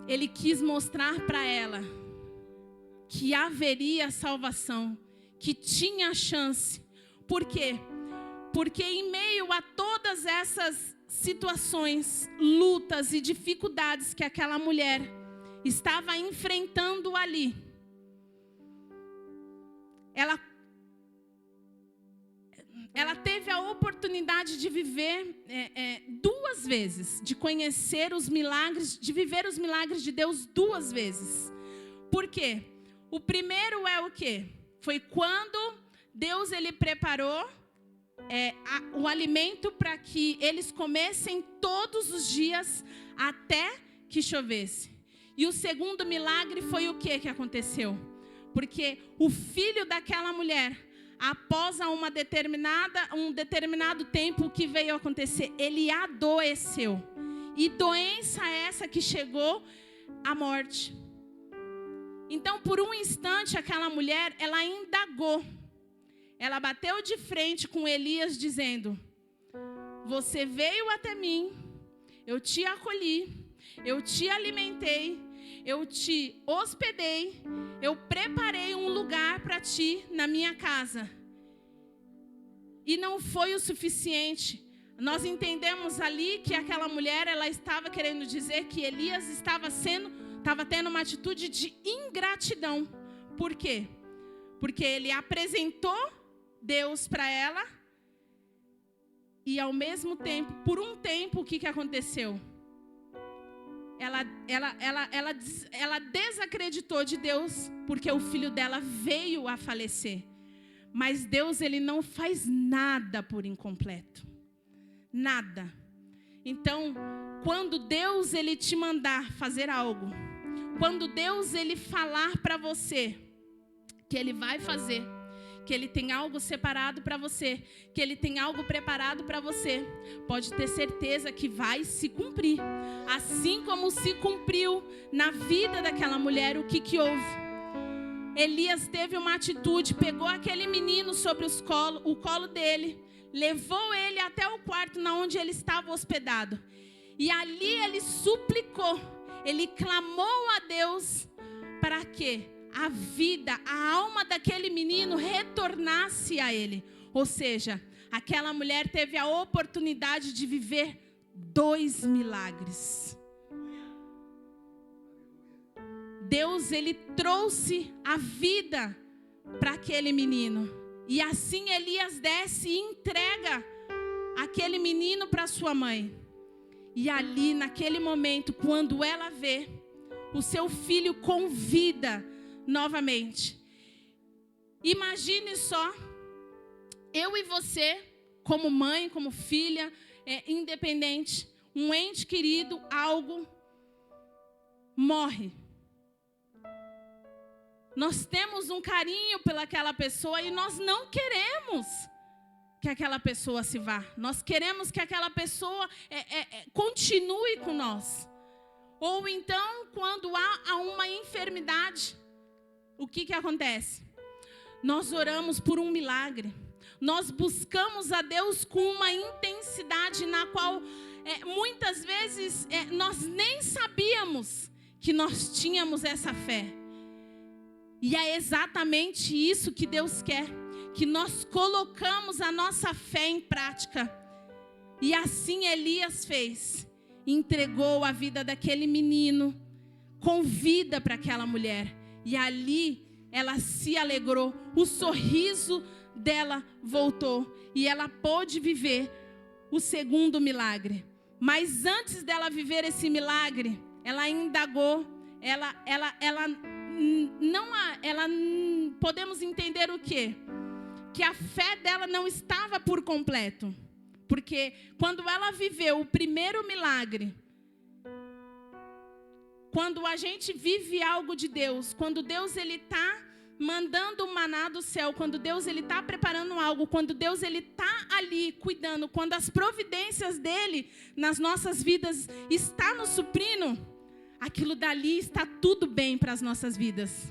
Ele quis mostrar para ela que haveria salvação, que tinha chance. Por quê? Porque em meio a todas essas situações, lutas e dificuldades que aquela mulher estava enfrentando ali, ela teve a oportunidade de viver duas vezes, de conhecer os milagres, de viver os milagres de Deus duas vezes. Por quê? O primeiro é o quê? Foi quando Deus, Ele preparou o alimento para que eles comessem todos os dias até que chovesse. E o segundo milagre foi o que aconteceu? Porque o filho daquela mulher, após um determinado tempo, o que veio acontecer? Ele adoeceu. E doença essa que chegou à morte. Então, por um instante, aquela mulher, ela indagou. Ela bateu de frente com Elias, dizendo: você veio até mim, eu te acolhi, eu te alimentei, eu te hospedei, eu preparei um lugar para ti na minha casa. E não foi o suficiente. Nós entendemos ali que aquela mulher, ela estava querendo dizer que Elias estava tendo uma atitude de ingratidão. Por quê? Porque ele apresentou Deus para ela e ao mesmo tempo, por um tempo, o que aconteceu? Ela desacreditou de Deus porque o filho dela veio a falecer. Mas Deus, Ele não faz nada por incompleto. Nada. Então, quando Deus, Ele te mandar fazer algo, quando Deus, Ele falar para você que Ele vai fazer, que Ele tem algo separado para você, que Ele tem algo preparado para você, pode ter certeza que vai se cumprir. Assim como se cumpriu na vida daquela mulher, o que houve? Elias teve uma atitude, pegou aquele menino sobre o colo dele, levou ele até o quarto onde ele estava hospedado. E ali ele suplicou, ele clamou a Deus para que a vida, a alma daquele menino retornasse a ele. Ou seja, aquela mulher teve a oportunidade de viver 2 milagres. Deus, ele trouxe a vida para aquele menino. E assim Elias desce e entrega aquele menino para sua mãe. E ali, naquele momento, quando ela vê o seu filho com vida novamente. Imagine só, eu e você, como mãe, como filha, independente, um ente querido, algo morre. Nós temos um carinho pelaquela pessoa e nós não queremos que aquela pessoa se vá. Nós queremos que aquela pessoa continue com nós. Ou então, quando há uma enfermidade, o que acontece? Nós oramos por um milagre. Nós buscamos a Deus com uma intensidade na qual muitas vezes nós nem sabíamos que nós tínhamos essa fé. E é exatamente isso que Deus quer, que nós colocamos a nossa fé em prática. E assim Elias fez, entregou a vida daquele menino com vida para aquela mulher. E ali ela se alegrou, o sorriso dela voltou e ela pôde viver o segundo milagre. Mas antes dela viver esse milagre, ela indagou, podemos entender o quê? Que a fé dela não estava por completo. Porque quando ela viveu o primeiro milagre, quando a gente vive algo de Deus, quando Deus ele está mandando o maná do céu, quando Deus ele está preparando algo, quando Deus ele está ali cuidando, quando as providências dele nas nossas vidas está nos suprindo, aquilo dali está tudo bem para as nossas vidas.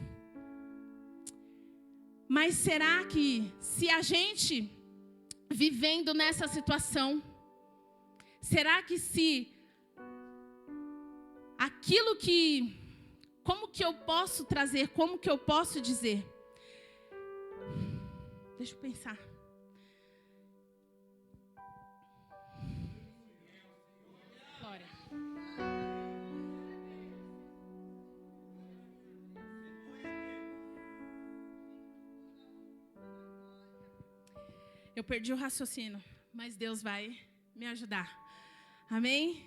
Mas será que se a gente vivendo nessa situação, será que se aquilo que, como que eu posso trazer, como que eu posso dizer? Deixa eu pensar. Glória. Eu perdi o raciocínio, mas Deus vai me ajudar. Amém?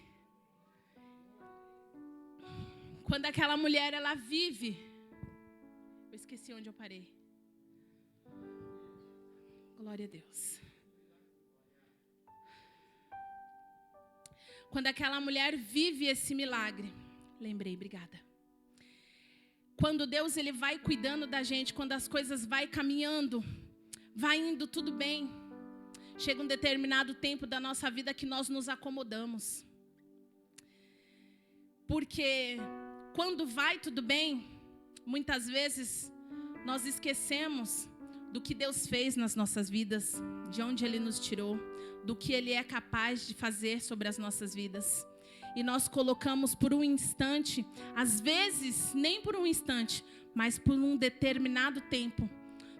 Quando aquela mulher, ela vive... Eu esqueci onde eu parei. Glória a Deus. Quando aquela mulher vive esse milagre... Lembrei, obrigada. Quando Deus ele vai cuidando da gente, quando as coisas vai caminhando, vai indo tudo bem, chega um determinado tempo da nossa vida que nós nos acomodamos. Porque quando vai tudo bem, muitas vezes nós esquecemos do que Deus fez nas nossas vidas, de onde Ele nos tirou, do que Ele é capaz de fazer sobre as nossas vidas. E nós colocamos por um instante, às vezes nem por um instante, mas por um determinado tempo,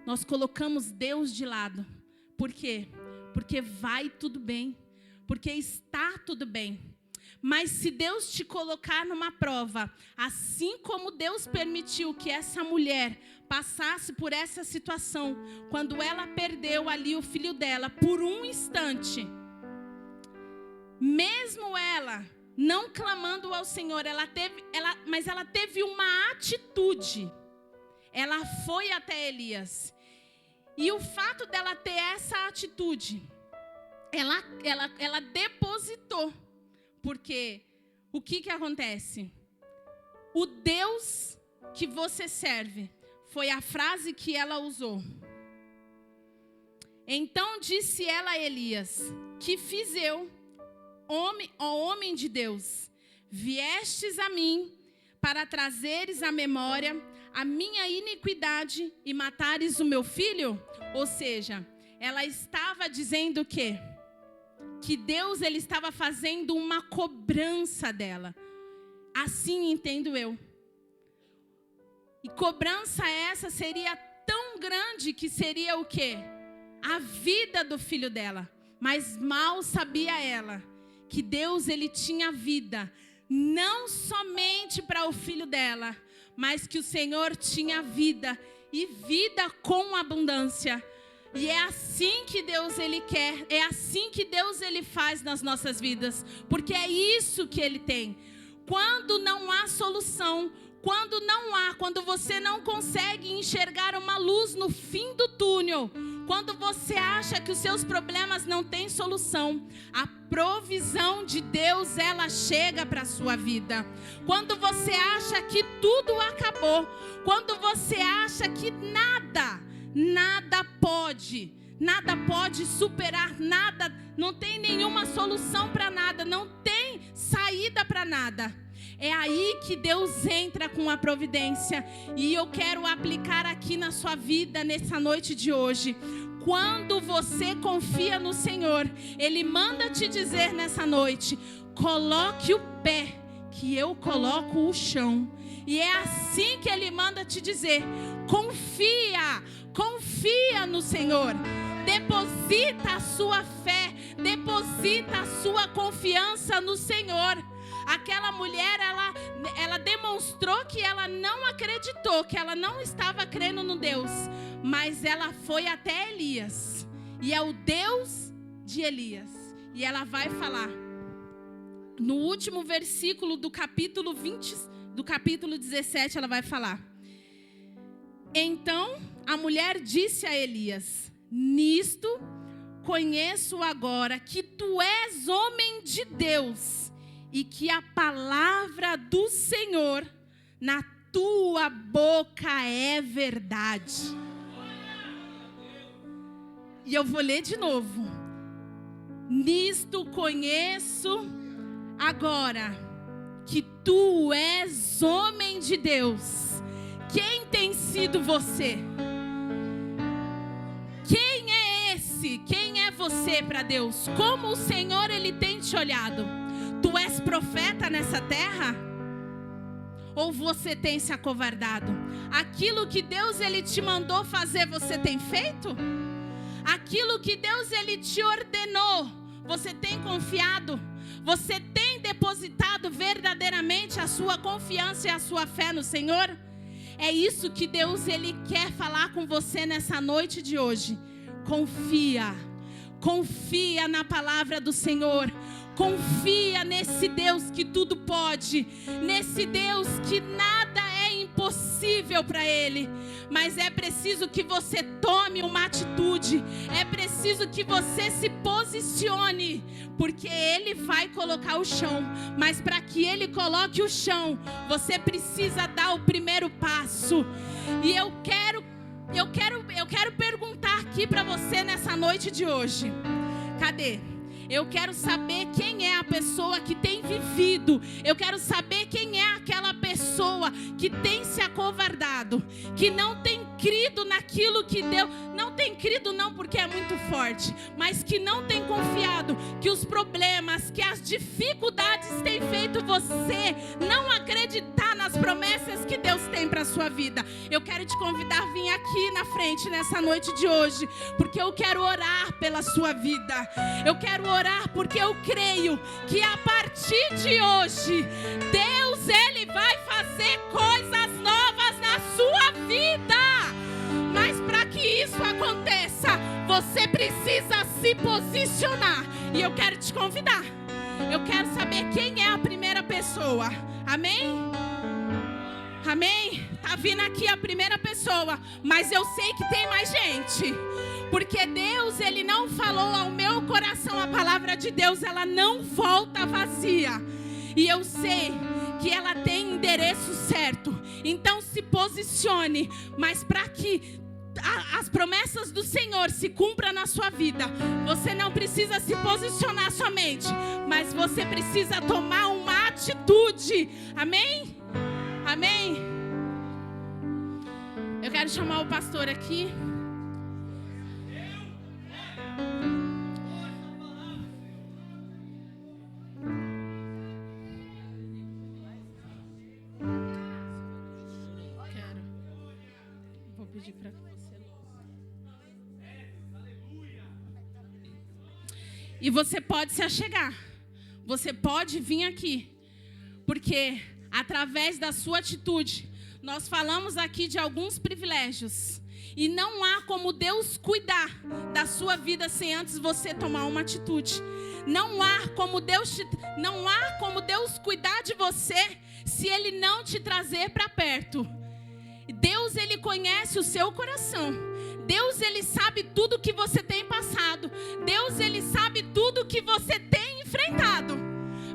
nós colocamos Deus de lado. Por quê? Porque vai tudo bem, porque está tudo bem. Mas se Deus te colocar numa prova, assim como Deus permitiu que essa mulher passasse por essa situação, quando ela perdeu ali o filho dela por um instante, mesmo ela não clamando ao Senhor, mas ela teve uma atitude. Ela foi até Elias. E o fato dela ter essa atitude, ela depositou. Porque o que acontece? O Deus que você serve, foi a frase que ela usou. Então disse ela a Elias: que fiz eu, ó homem de Deus? Viestes a mim para trazeres à memória a minha iniquidade e matares o meu filho? Ou seja, ela estava dizendo o quê? Que Deus ele estava fazendo uma cobrança dela. Assim entendo eu. E cobrança essa seria tão grande que seria o quê? A vida do filho dela. Mas mal sabia ela que Deus ele tinha vida, não somente para o filho dela, mas que o Senhor tinha vida e vida com abundância. E é assim que Deus ele quer, é assim que Deus ele faz nas nossas vidas, porque é isso que ele tem. Quando não há solução, quando você não consegue enxergar uma luz no fim do túnel, quando você acha que os seus problemas não têm solução, a provisão de Deus, ela chega para a sua vida. Quando você acha que tudo acabou, quando você acha que nada pode superar nada, não tem nenhuma solução para nada, não tem saída para nada. É aí que Deus entra com a providência. E eu quero aplicar aqui na sua vida nessa noite de hoje. Quando você confia no Senhor, Ele manda te dizer nessa noite: coloque o pé, que eu coloco o chão. E é assim que Ele manda te dizer: confia no Senhor. Deposita a sua fé, deposita a sua confiança no Senhor. Aquela mulher, ela demonstrou que ela não acreditou, que ela não estava crendo no Deus. Mas ela foi até Elias. E é o Deus de Elias. E ela vai falar. No último versículo do capítulo 17, ela vai falar: então a mulher disse a Elias: nisto conheço agora que tu és homem de Deus, e que a palavra do Senhor na tua boca é verdade. E eu vou ler de novo. Nisto conheço agora que tu és homem de Deus. Quem tem sido você? Quem é esse? Quem é você para Deus? Como o Senhor ele tem te olhado? Tu és profeta nessa terra? Ou você tem se acovardado? Aquilo que Deus ele te mandou fazer, você tem feito? Aquilo que Deus ele te ordenou, você tem confiado? Você tem depositado verdadeiramente a sua confiança e a sua fé no Senhor? É isso que Deus ele quer falar com você nessa noite de hoje. Confia na palavra do Senhor. Confia nesse Deus que tudo pode, nesse Deus que nada é impossível para Ele. Mas é preciso que você tome uma atitude, é preciso que você se posicione, porque Ele vai colocar o chão. Mas para que Ele coloque o chão, você precisa dar o primeiro passo. E eu quero perguntar aqui para você nessa noite de hoje. Cadê? Eu quero saber quem é a pessoa que tem vivido. Eu quero saber quem é aquela pessoa que tem se acovardado, que não tem crido naquilo que Deus... Não tem crido não porque é muito forte, mas que não tem confiado, que os problemas, que as dificuldades têm feito você não acreditar nas promessas que Deus tem para a sua vida. Eu quero te convidar a vir aqui na frente nessa noite de hoje, porque eu quero orar pela sua vida. Eu quero orar porque eu creio que a partir de hoje Deus ele vai fazer coisas novas na sua vida. Mas para que isso aconteça, você precisa se posicionar. E eu quero te convidar. Eu quero saber quem é a primeira pessoa. Amém? Amém? Tá vindo aqui a primeira pessoa, mas eu sei que tem mais gente. Porque Deus, Ele não falou ao meu coração, a palavra de Deus, ela não volta vazia. E eu sei que ela tem endereço certo. Então se posicione. Mas para que as promessas do Senhor se cumpram na sua vida, você não precisa se posicionar somente, mas você precisa tomar uma atitude. Amém? Amém? Eu quero chamar o pastor aqui. Vou pedir para você. E você pode se achegar. você pode vir aqui, porque através da sua atitude, nós falamos aqui de alguns privilégios. E não há como Deus cuidar da sua vida sem antes você tomar uma atitude. Não há como Deus cuidar de você se Ele não te trazer para perto. Deus, Ele conhece o seu coração. Deus, Ele sabe tudo que você tem passado. Deus, Ele sabe tudo que você tem enfrentado.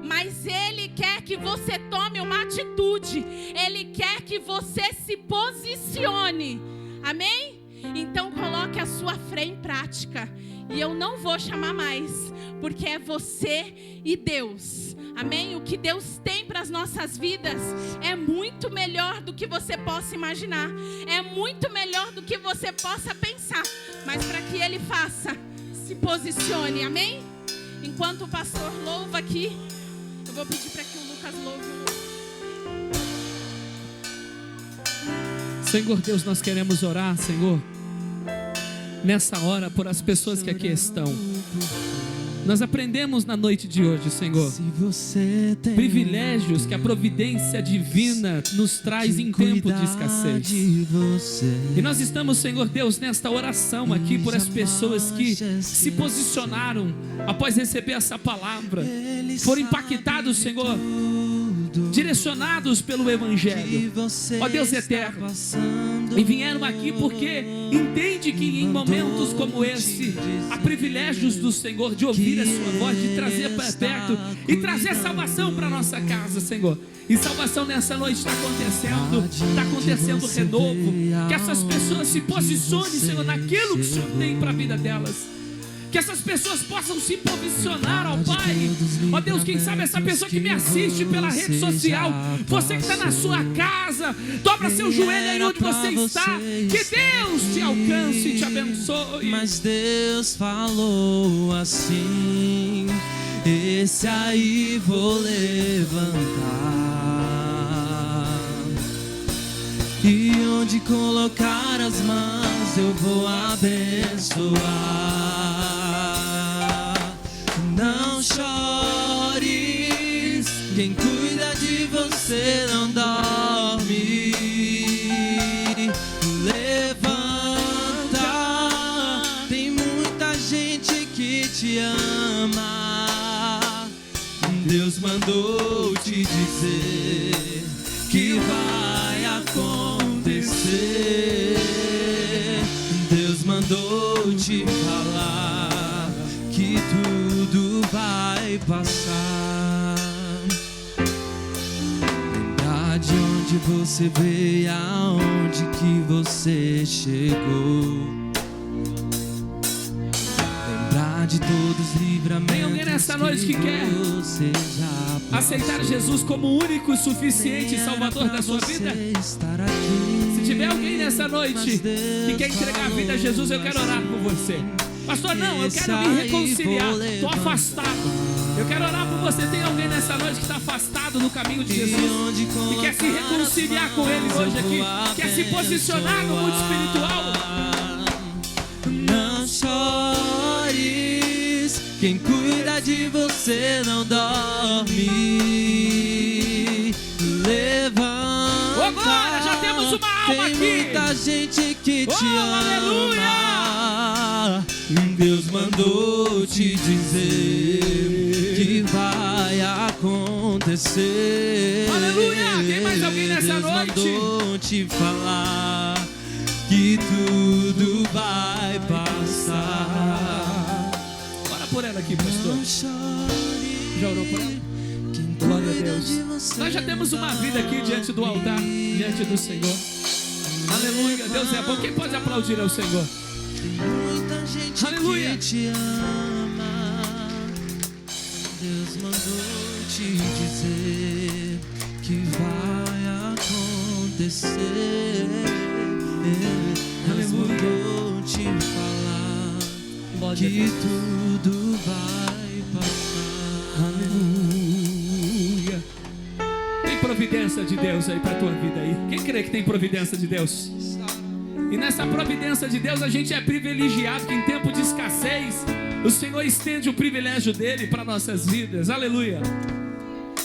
Mas Ele quer que você tome uma atitude. Ele quer que você se posicione. Amém? Então coloque a sua fé em prática. E eu não vou chamar mais, porque é você e Deus. Amém? O que Deus tem para as nossas vidas é muito melhor do que você possa imaginar. É muito melhor do que você possa pensar. Mas para que Ele faça, se posicione. Amém? Enquanto o pastor louva aqui, eu vou pedir para que o Lucas louve. Senhor Deus, nós queremos orar, Senhor, nessa hora por as pessoas que aqui estão. Nós aprendemos na noite de hoje, Senhor, privilégios que a providência divina nos traz em tempo de escassez. E nós estamos, Senhor Deus, nesta oração aqui por as pessoas que se posicionaram após receber essa palavra, foram impactados, Senhor, direcionados pelo Evangelho, ó Deus eterno, e vieram aqui porque entende que em momentos como esse há privilégios do Senhor de ouvir a sua voz, de trazer para perto e trazer salvação para nossa casa, Senhor. E salvação nessa noite está acontecendo renovo. Que essas pessoas se posicionem, Senhor, naquilo que o Senhor tem para a vida delas. Que essas pessoas possam se posicionar, ó Pai. Ó Deus, quem sabe essa pessoa que me assiste pela rede social, você que está na sua casa, dobra seu joelho aí onde você está. Que Deus te alcance e te abençoe. Mas Deus falou assim: esse aí vou levantar, e onde colocar as mãos eu vou abençoar. Não chores, quem cuida de você não dorme. Levanta, tem muita gente que te ama. Deus mandou te dizer que vai acontecer. Deus mandou te falar que tudo vai passar. Lembrar de onde você veio, aonde que você chegou. Lembrar de todos os livramentos. Tem alguém nessa noite que quer aceitar Jesus como o único e suficiente Salvador da sua vida? Se tiver alguém nessa noite que quer entregar a vida a Jesus, eu quero orar por você. Pastor, não, eu quero me reconciliar, estou afastado. Eu quero orar por você. Tem alguém nessa noite que está afastado no caminho de Jesus e quer se reconciliar com Ele hoje aqui, quer se posicionar no mundo espiritual? Não chores, quem cuida de você não dorme. Levanta, agora já temos uma alma aqui. Tem muita gente que te ama. Aleluia! Deus mandou te dizer que vai acontecer. Aleluia! Tem mais alguém nessa noite? Deus mandou te falar que tudo vai passar. Ora por ela aqui, pastor. Já orou por ela? Glória a Deus. Nós já temos uma vida aqui diante do altar, diante do Senhor. Aleluia, Deus é bom. Quem pode aplaudir ao Senhor? Muita gente aleluia, que te ama. Deus mandou te dizer que vai acontecer. Deus mandou te falar que tudo vai passar. Aleluia. Tem providência de Deus aí para a tua vida aí. Quem crê que tem providência de Deus? E nessa providência de Deus a gente é privilegiado que em tempo de escassez O Senhor estende o privilégio dele para nossas vidas. Aleluia.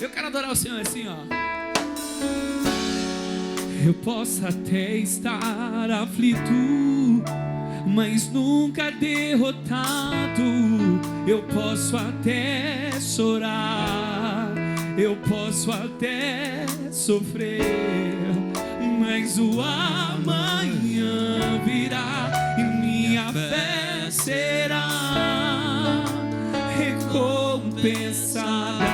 Eu quero adorar o Senhor assim, ó. Eu posso até estar aflito, mas nunca derrotado. Eu posso até chorar, eu posso até sofrer, mas o amanhã virá e minha fé será recompensada,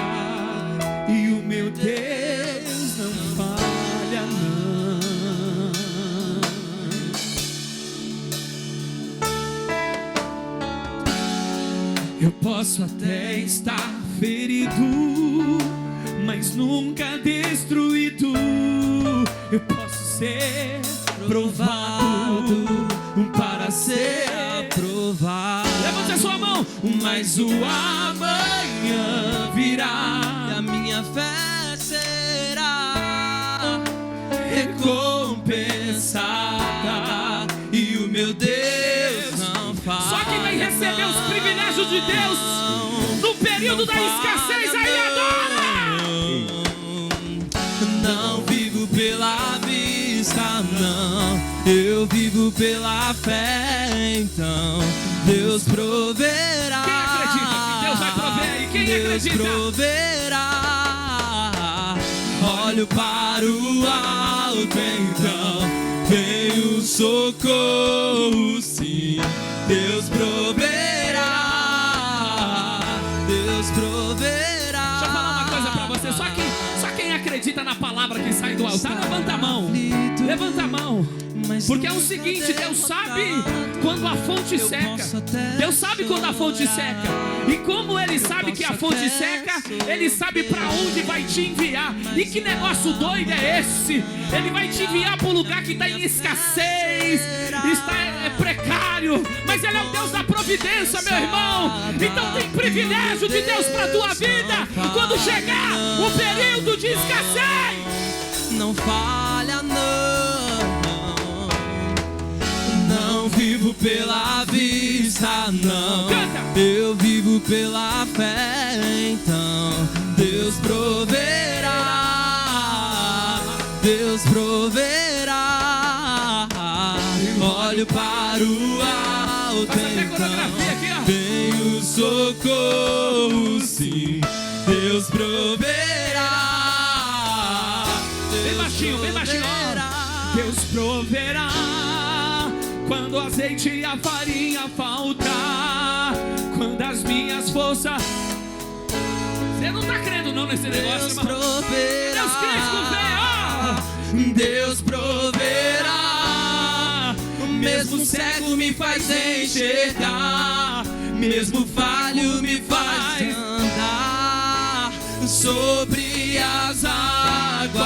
e o meu Deus não falha não. Eu posso até estar ferido, mas nunca destruído. Eu posso ser provado para ser aprovado. Levante a sua mão. Mas o amanhã virá e a minha fé será recompensada, e o meu Deus não falha. Só quem vai receber os privilégios de Deus no período da escassez aí adora. Não vivo pela vista, não, eu vivo pela fé. Então Deus proverá. Quem acredita que Deus vai prover? E quem Deus acredita? Proverá. Olho para o alto, então vem o socorro, sim. Deus proverá. Deus proverá. Deixa eu falar uma coisa pra você. Só quem acredita na palavra que sai do altar, levanta a mão. Levanta a mão. Porque é o seguinte, Deus sabe quando a fonte seca. Deus sabe quando a fonte seca. E como Ele sabe que a fonte seca, Ele sabe para onde vai te enviar. E que negócio doido é esse? Ele vai te enviar para um lugar que está em escassez, está precário. Mas Ele é o Deus da providência, meu irmão. Então tem privilégio de Deus para a tua vida. Quando chegar o período de escassez, não falha não. Não vivo pela vista, não. Eu vivo pela fé. Então Deus proverá. Deus proverá. Olho para o alto, então vem o socorro, sim. Deus proverá. Bem baixinho, bem baixinho. Deus proverá. Quando o azeite e a farinha faltar, quando as minhas forças... Você não tá crendo não nesse negócio, irmão? Deus proverá. Deus proverá. Mesmo cego me faz enxergar, mesmo falho me faz andar sobre as águas.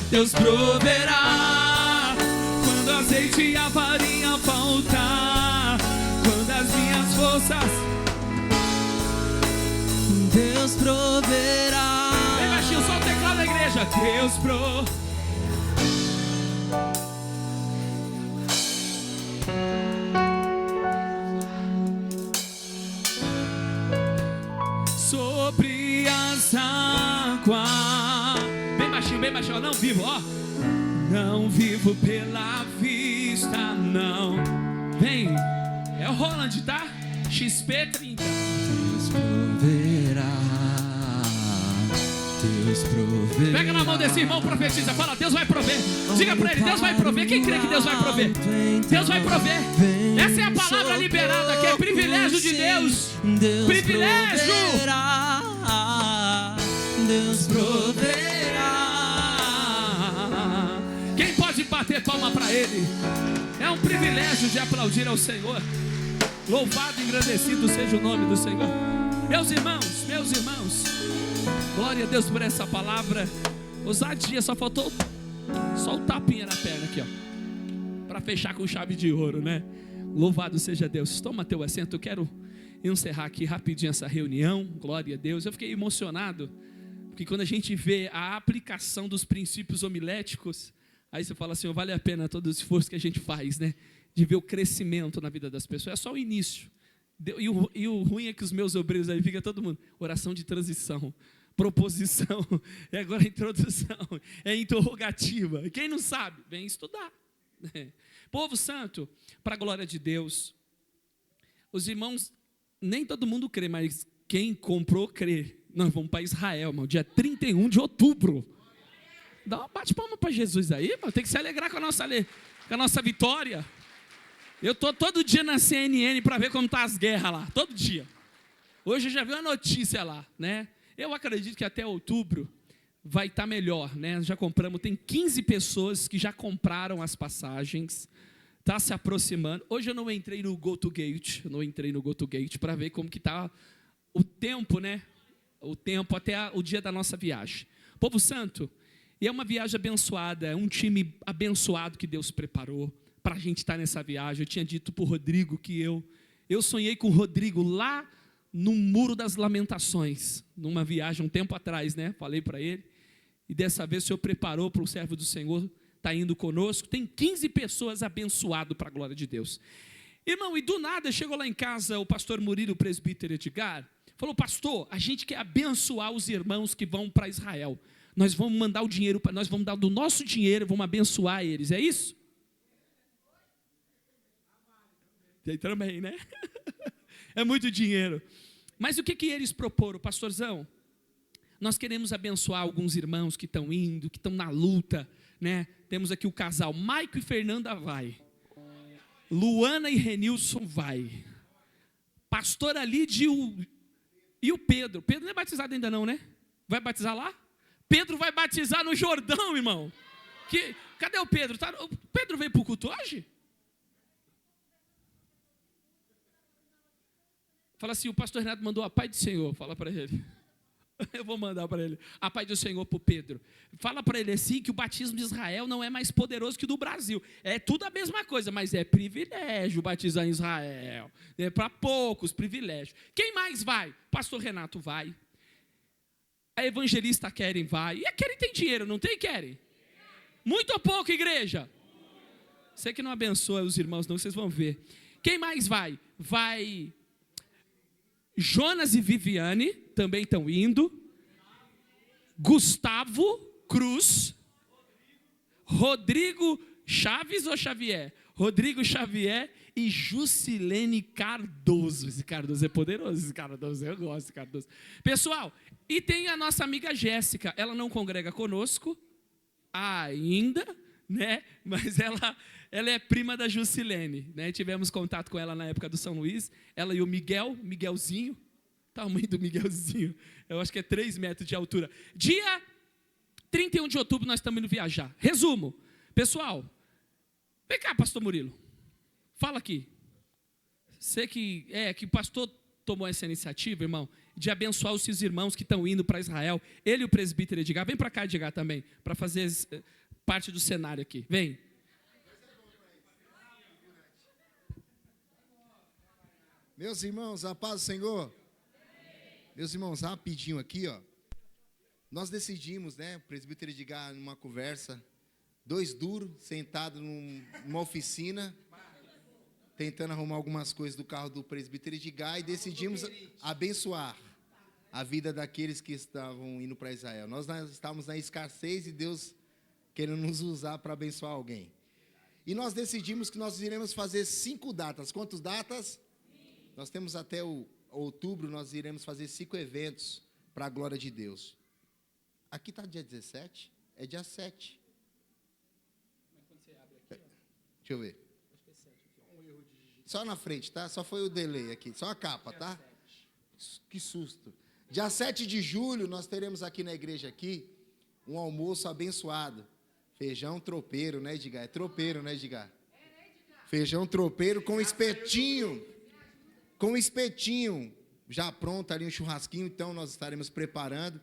Deus proverá. Quando o azeite e a farinha faltar, quando as minhas forças... Deus proverá. Bem baixinho, só o teclado da igreja. Deus proverá. Sobre as águas. Bem baixinho, não vivo, ó. Não vivo pela vista, não. Vem, é o Roland, tá? XP30. Deus proverá. Deus proverá. Pega na mão desse irmão, profetiza. Fala, Deus vai prover. Diga pra ele, Deus vai prover. Quem crê que Deus vai prover? Deus vai prover. Essa é a palavra liberada, que é privilégio de Deus. Privilégio. Deus proverá. Quem pode bater palma para Ele? É um privilégio de aplaudir ao Senhor. Louvado e engrandecido seja o nome do Senhor. Meus irmãos, glória a Deus por essa palavra. Ousadia, só faltou só o tapinha na perna aqui, ó, para fechar com chave de ouro, né? Louvado seja Deus. Toma teu assento, eu quero encerrar aqui rapidinho essa reunião. Glória a Deus. Eu fiquei emocionado, porque quando a gente vê a aplicação dos princípios homiléticos, aí você fala assim, vale a pena todo o esforço que a gente faz, né? De ver o crescimento na vida das pessoas. É só o início. E o ruim é que os meus obreiros aí fica todo mundo, oração de transição, proposição, e agora introdução, é interrogativa. Quem não sabe, vem estudar. Povo santo, para a glória de Deus, os irmãos, nem todo mundo crê, mas quem comprou crê. Nós vamos para Israel, irmão, dia 31 de outubro. Dá uma bate-palma para Jesus aí, irmão. Tem que se alegrar com a nossa vitória. Eu estou todo dia na CNN para ver como estão as guerras lá, todo dia. Hoje eu já vi uma notícia lá, né? Eu acredito que até outubro vai estar melhor, né? Já compramos, tem 15 pessoas que já compraram as passagens, está se aproximando. Hoje eu não entrei no GoToGate, para ver como que está o tempo, né? O tempo até o dia da nossa viagem. Povo santo, e é uma viagem abençoada, é um time abençoado que Deus preparou para a gente estar nessa viagem. Eu tinha dito para o Rodrigo que eu sonhei com o Rodrigo lá no Muro das Lamentações, numa viagem um tempo atrás, né? Falei para ele. E dessa vez o Senhor preparou para o servo do Senhor, está indo conosco. Tem 15 pessoas abençoadas para a glória de Deus. Irmão, e do nada chegou lá em casa o pastor Murilo, o presbítero Edgar, falou: pastor, a gente quer abençoar os irmãos que vão para Israel. Nós vamos mandar o dinheiro, nós vamos dar do nosso dinheiro, vamos abençoar eles, é isso? E aí também, né? É muito dinheiro. Mas o que eles proporam, pastorzão? Nós queremos abençoar alguns irmãos que estão indo, que estão na luta, né? Temos aqui o casal, Maico e Fernanda vai. Luana e Renilson vai. Pastor Alídio e o Pedro. Pedro não é batizado ainda não, né? Vai batizar lá? Pedro vai batizar no Jordão, irmão. Cadê o Pedro? O Pedro veio para o culto hoje? Fala assim, o pastor Renato mandou a paz do Senhor. Fala para ele. Eu vou mandar para ele. A paz do Senhor para o Pedro. Fala para ele assim que o batismo de Israel não é mais poderoso que o do Brasil. É tudo a mesma coisa, mas é privilégio batizar em Israel. É para poucos, privilégio. Quem mais vai? Pastor Renato vai. A evangelista Keren vai. E a Keren tem dinheiro, não tem, Keren? Muito ou pouco, igreja? Você que não abençoa os irmãos, não, vocês vão ver. Quem mais vai? Vai Jonas e Viviane, também estão indo. Gustavo Cruz. Rodrigo Chaves ou Xavier? Rodrigo Xavier e Jusilene Cardoso. Esse Cardoso é poderoso, esse Cardoso, eu gosto desse Cardoso. Pessoal, e tem a nossa amiga Jéssica, ela não congrega conosco ainda, né? Mas ela é prima da Jusilene, né? Tivemos contato com ela na época do São Luís, ela e o Miguelzinho, tamanho do Miguelzinho, eu acho que é 3 metros de altura. Dia 31 de outubro nós estamos indo viajar. Resumo, pessoal, vem cá, pastor Murilo, fala aqui. Você que o pastor tomou essa iniciativa, irmão, de abençoar os seus irmãos que estão indo para Israel. Ele e o presbítero Edgar, vem para cá, Edgar, também, para fazer parte do cenário aqui. Vem. Meus irmãos, a paz do Senhor. Meus irmãos, rapidinho aqui, ó. Nós decidimos, né, o presbítero Edgar, numa conversa, 2 duros, sentado numa oficina, tentando arrumar algumas coisas do carro do presbítero Edgar, e decidimos abençoar a vida daqueles que estavam indo para Israel. Nós estávamos na escassez e Deus querendo nos usar para abençoar alguém. E nós decidimos que nós iremos fazer 5 datas. Quantas datas? Nós temos até outubro, nós iremos fazer 5 eventos para a glória de Deus. Aqui está dia 17? É dia 7. Deixa eu ver. Só na frente, tá? Só foi o delay aqui, só a capa, tá? Que susto. Dia 7 de julho, nós teremos aqui na igreja aqui um almoço abençoado. Feijão tropeiro, né, Edgar? É tropeiro, né, Edgar? Feijão tropeiro com espetinho. Com espetinho já pronto ali, um churrasquinho, então nós estaremos preparando.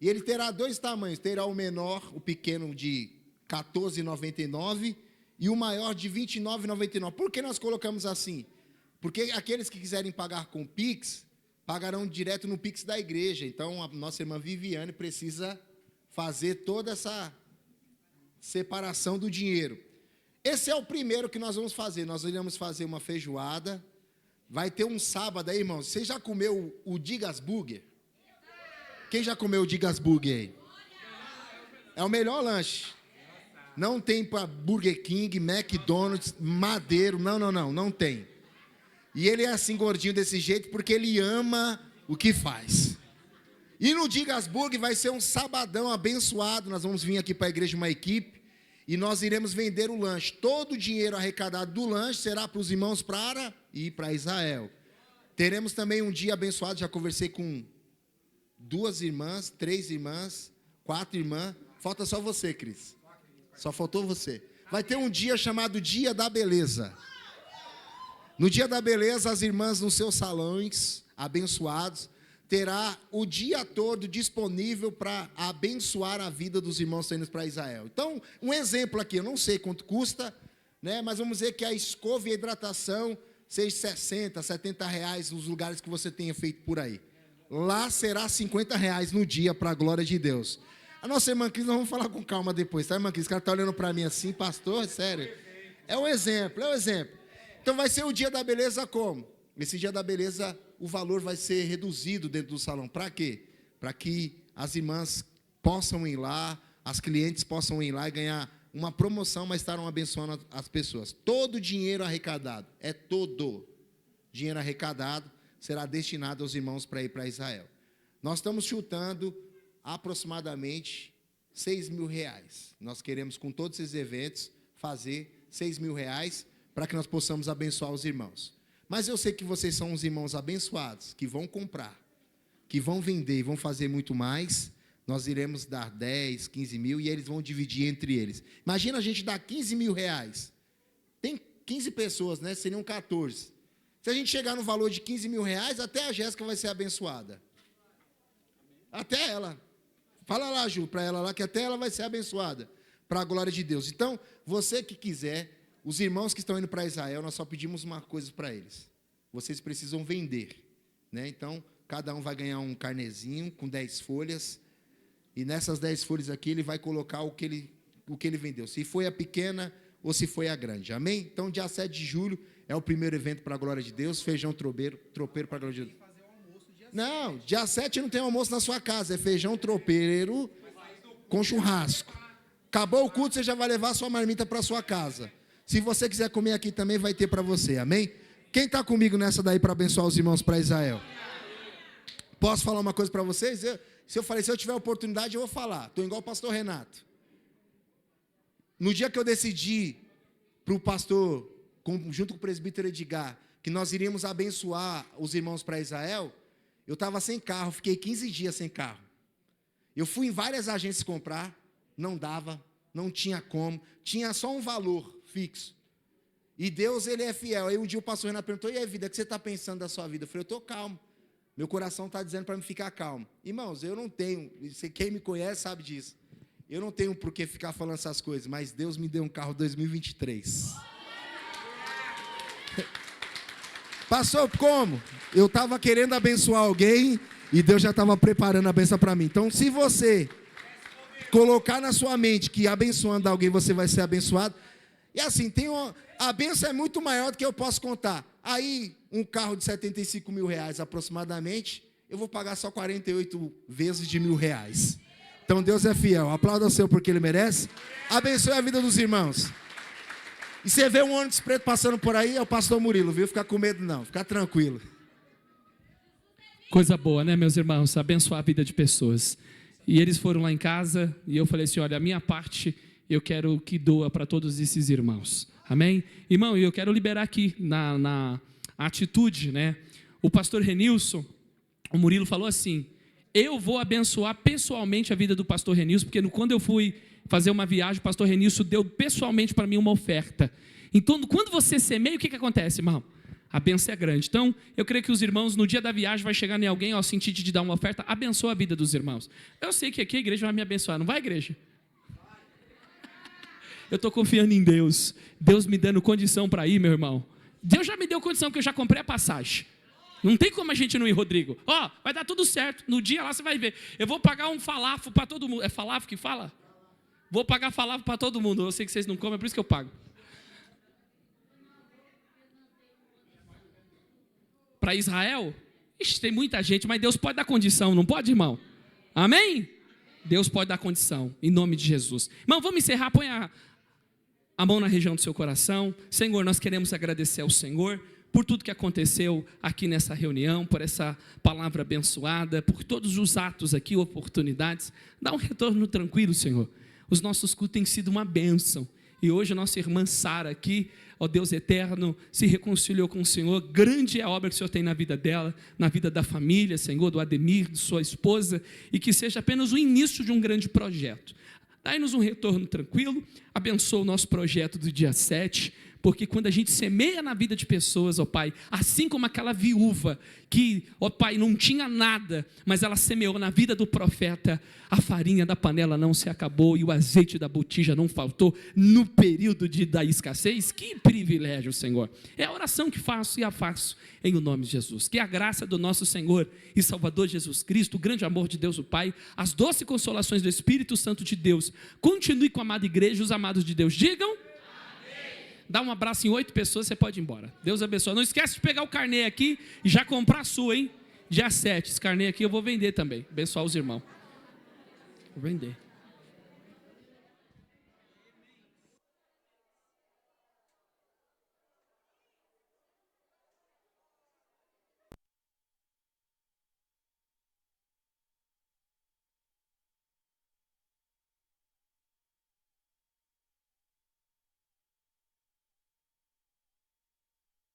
E ele terá 2 tamanhos, terá o menor, o pequeno de R$ 14,99 e o maior de R$ 29,99. Por que nós colocamos assim? Porque aqueles que quiserem pagar com Pix, pagarão direto no Pix da igreja. Então a nossa irmã Viviane precisa fazer toda essa separação do dinheiro. Esse é o primeiro que nós vamos fazer. Nós iremos fazer uma feijoada vai ter um sábado aí, irmãos. Você já comeu o Digas Burger? Quem já comeu o Digas Burger aí? É o melhor lanche. Não tem para Burger King, McDonald's, Madeiro. Não tem. E ele é assim gordinho desse jeito porque ele ama o que faz. E no Digas Burger vai ser um sabadão abençoado. Nós vamos vir aqui para a igreja uma equipe e nós iremos vender o lanche. Todo o dinheiro arrecadado do lanche será para os irmãos para ir para Israel. Teremos também um dia abençoado. Já conversei com 2 irmãs, 3 irmãs, 4 irmãs. Falta só você, Cris. Só faltou você. Vai ter um dia chamado Dia da Beleza. No Dia da Beleza, as irmãs nos seus salões, abençoados, terá o dia todo disponível para abençoar a vida dos irmãos saindo para Israel. Então, um exemplo aqui, eu não sei quanto custa, né, mas vamos dizer que a escova e a hidratação seja 60, 70 reais nos lugares que você tenha feito por aí. Lá será 50 reais no dia, para a glória de Deus. A nossa irmã Cris, nós vamos falar com calma depois, tá, irmã Cris? O cara está olhando para mim assim, pastor, sério. É um exemplo. Então vai ser o Dia da Beleza como? Nesse Dia da Beleza, o valor vai ser reduzido dentro do salão. Para quê? Para que as irmãs possam ir lá, as clientes possam ir lá e ganhar uma promoção, mas estarão abençoando as pessoas. Todo o dinheiro arrecadado, todo dinheiro arrecadado, será destinado aos irmãos para ir para Israel. Nós estamos chutando aproximadamente 6 mil reais. Nós queremos, com todos esses eventos, fazer 6 mil reais para que nós possamos abençoar os irmãos. Mas eu sei que vocês são uns irmãos abençoados, que vão comprar, que vão vender e vão fazer muito mais. Nós iremos dar 10, 15 mil e eles vão dividir entre eles. Imagina a gente dar 15 mil reais. Tem 15 pessoas, né? Seriam 14. Se a gente chegar no valor de 15 mil reais, até a Jéssica vai ser abençoada. Até ela. Fala lá, Ju, para ela lá, que até ela vai ser abençoada, para a glória de Deus. Então, você que quiser, os irmãos que estão indo para Israel, nós só pedimos uma coisa para eles. Vocês precisam vender, né? Então, cada um vai ganhar um carnezinho com 10 folhas, e nessas 10 folhas aqui, ele vai colocar o que ele vendeu, se foi a pequena ou se foi a grande, amém? Então, dia 7 de julho, é o primeiro evento para a glória de Deus, feijão tropeiro para a glória de Deus. Não, dia 7 não tem almoço na sua casa, é feijão tropeiro com churrasco. Acabou o culto, você já vai levar a sua marmita para a sua casa. Se você quiser comer aqui também, vai ter para você, amém? Quem está comigo nessa daí para abençoar os irmãos para Israel? Posso falar uma coisa para vocês? Se eu tiver oportunidade, eu vou falar. Estou igual o pastor Renato. No dia que eu decidi para o pastor, junto com o presbítero Edgar, que nós iríamos abençoar os irmãos para Israel, eu estava sem carro, fiquei 15 dias sem carro. Eu fui em várias agências comprar, não dava, não tinha como, tinha só um valor fixo. E Deus, Ele é fiel. Aí um dia o pastor Renato perguntou, e a vida, o que você está pensando da sua vida? Eu falei, eu estou calmo. Meu coração está dizendo para me ficar calmo. Irmãos, eu não tenho, quem me conhece sabe disso. Eu não tenho por que ficar falando essas coisas, mas Deus me deu um carro 2023. Passou como? Eu estava querendo abençoar alguém e Deus já estava preparando a bênção para mim. Então, se você colocar na sua mente que abençoando alguém você vai ser abençoado, e assim, a bênção é muito maior do que eu posso contar. Aí, um carro de 75 mil reais aproximadamente, eu vou pagar só 48 vezes de R$1.000. Então, Deus é fiel. Aplauda o Senhor porque Ele merece. Abençoe a vida dos irmãos. E você vê um ônibus preto passando por aí, é o pastor Murilo, viu? Fica com medo não, fica tranquilo. Coisa boa, né, meus irmãos? Abençoar a vida de pessoas. E eles foram lá em casa e eu falei assim, olha, a minha parte eu quero que doa para todos esses irmãos. Amém? Irmão, eu quero liberar aqui na atitude, né? O pastor Renilson, o Murilo falou assim, eu vou abençoar pessoalmente a vida do pastor Renilson, porque quando eu fui fazer uma viagem, o pastor Renilson deu pessoalmente para mim uma oferta. Então, quando você semeia, o que acontece, irmão? A bênção é grande. Então, eu creio que os irmãos, no dia da viagem, vai chegar em alguém, ao sentir de dar uma oferta, abençoa a vida dos irmãos. Eu sei que aqui a igreja vai me abençoar, não vai, igreja? Eu estou confiando em Deus. Deus me dando condição para ir, meu irmão. Deus já me deu condição, porque eu já comprei a passagem. Não tem como a gente não ir, Rodrigo. Vai dar tudo certo. No dia lá você vai ver. Eu vou pagar um falafel para todo mundo. É falafel que fala? Vou pagar falafel para todo mundo. Eu sei que vocês não comem, é por isso que eu pago. para Israel? Ixi, tem muita gente, mas Deus pode dar condição, não pode, irmão? Amém? Deus pode dar condição, em nome de Jesus. Irmão, vamos encerrar, põe a mão na região do seu coração. Senhor, nós queremos agradecer ao Senhor por tudo que aconteceu aqui nessa reunião, por essa palavra abençoada, por todos os atos aqui, oportunidades. Dá um retorno tranquilo, Senhor. Os nossos cultos têm sido uma bênção. E hoje a nossa irmã Sara aqui, ó Deus eterno, se reconciliou com o Senhor. Grande é a obra que o Senhor tem na vida dela, na vida da família, Senhor, do Ademir, de sua esposa, e que seja apenas o início de um grande projeto. Dai-nos um retorno tranquilo, abençoa o nosso projeto do dia 7, porque quando a gente semeia na vida de pessoas, ó Pai, assim como aquela viúva que, ó Pai, não tinha nada, mas ela semeou na vida do profeta, a farinha da panela não se acabou e o azeite da botija não faltou no período da escassez. Que privilégio, Senhor. É a oração que faço e a faço em o nome de Jesus. Que a graça do nosso Senhor e Salvador Jesus Cristo, o grande amor de Deus o Pai, as doces consolações do Espírito Santo de Deus, continue com a amada igreja, os amados de Deus, digam... Dá um abraço em 8 pessoas, você pode ir embora. Deus abençoe. Não esquece de pegar o carnê aqui e já comprar a sua, hein? Dia 7, esse carnê aqui eu vou vender também. Abençoar os irmãos. Vou vender.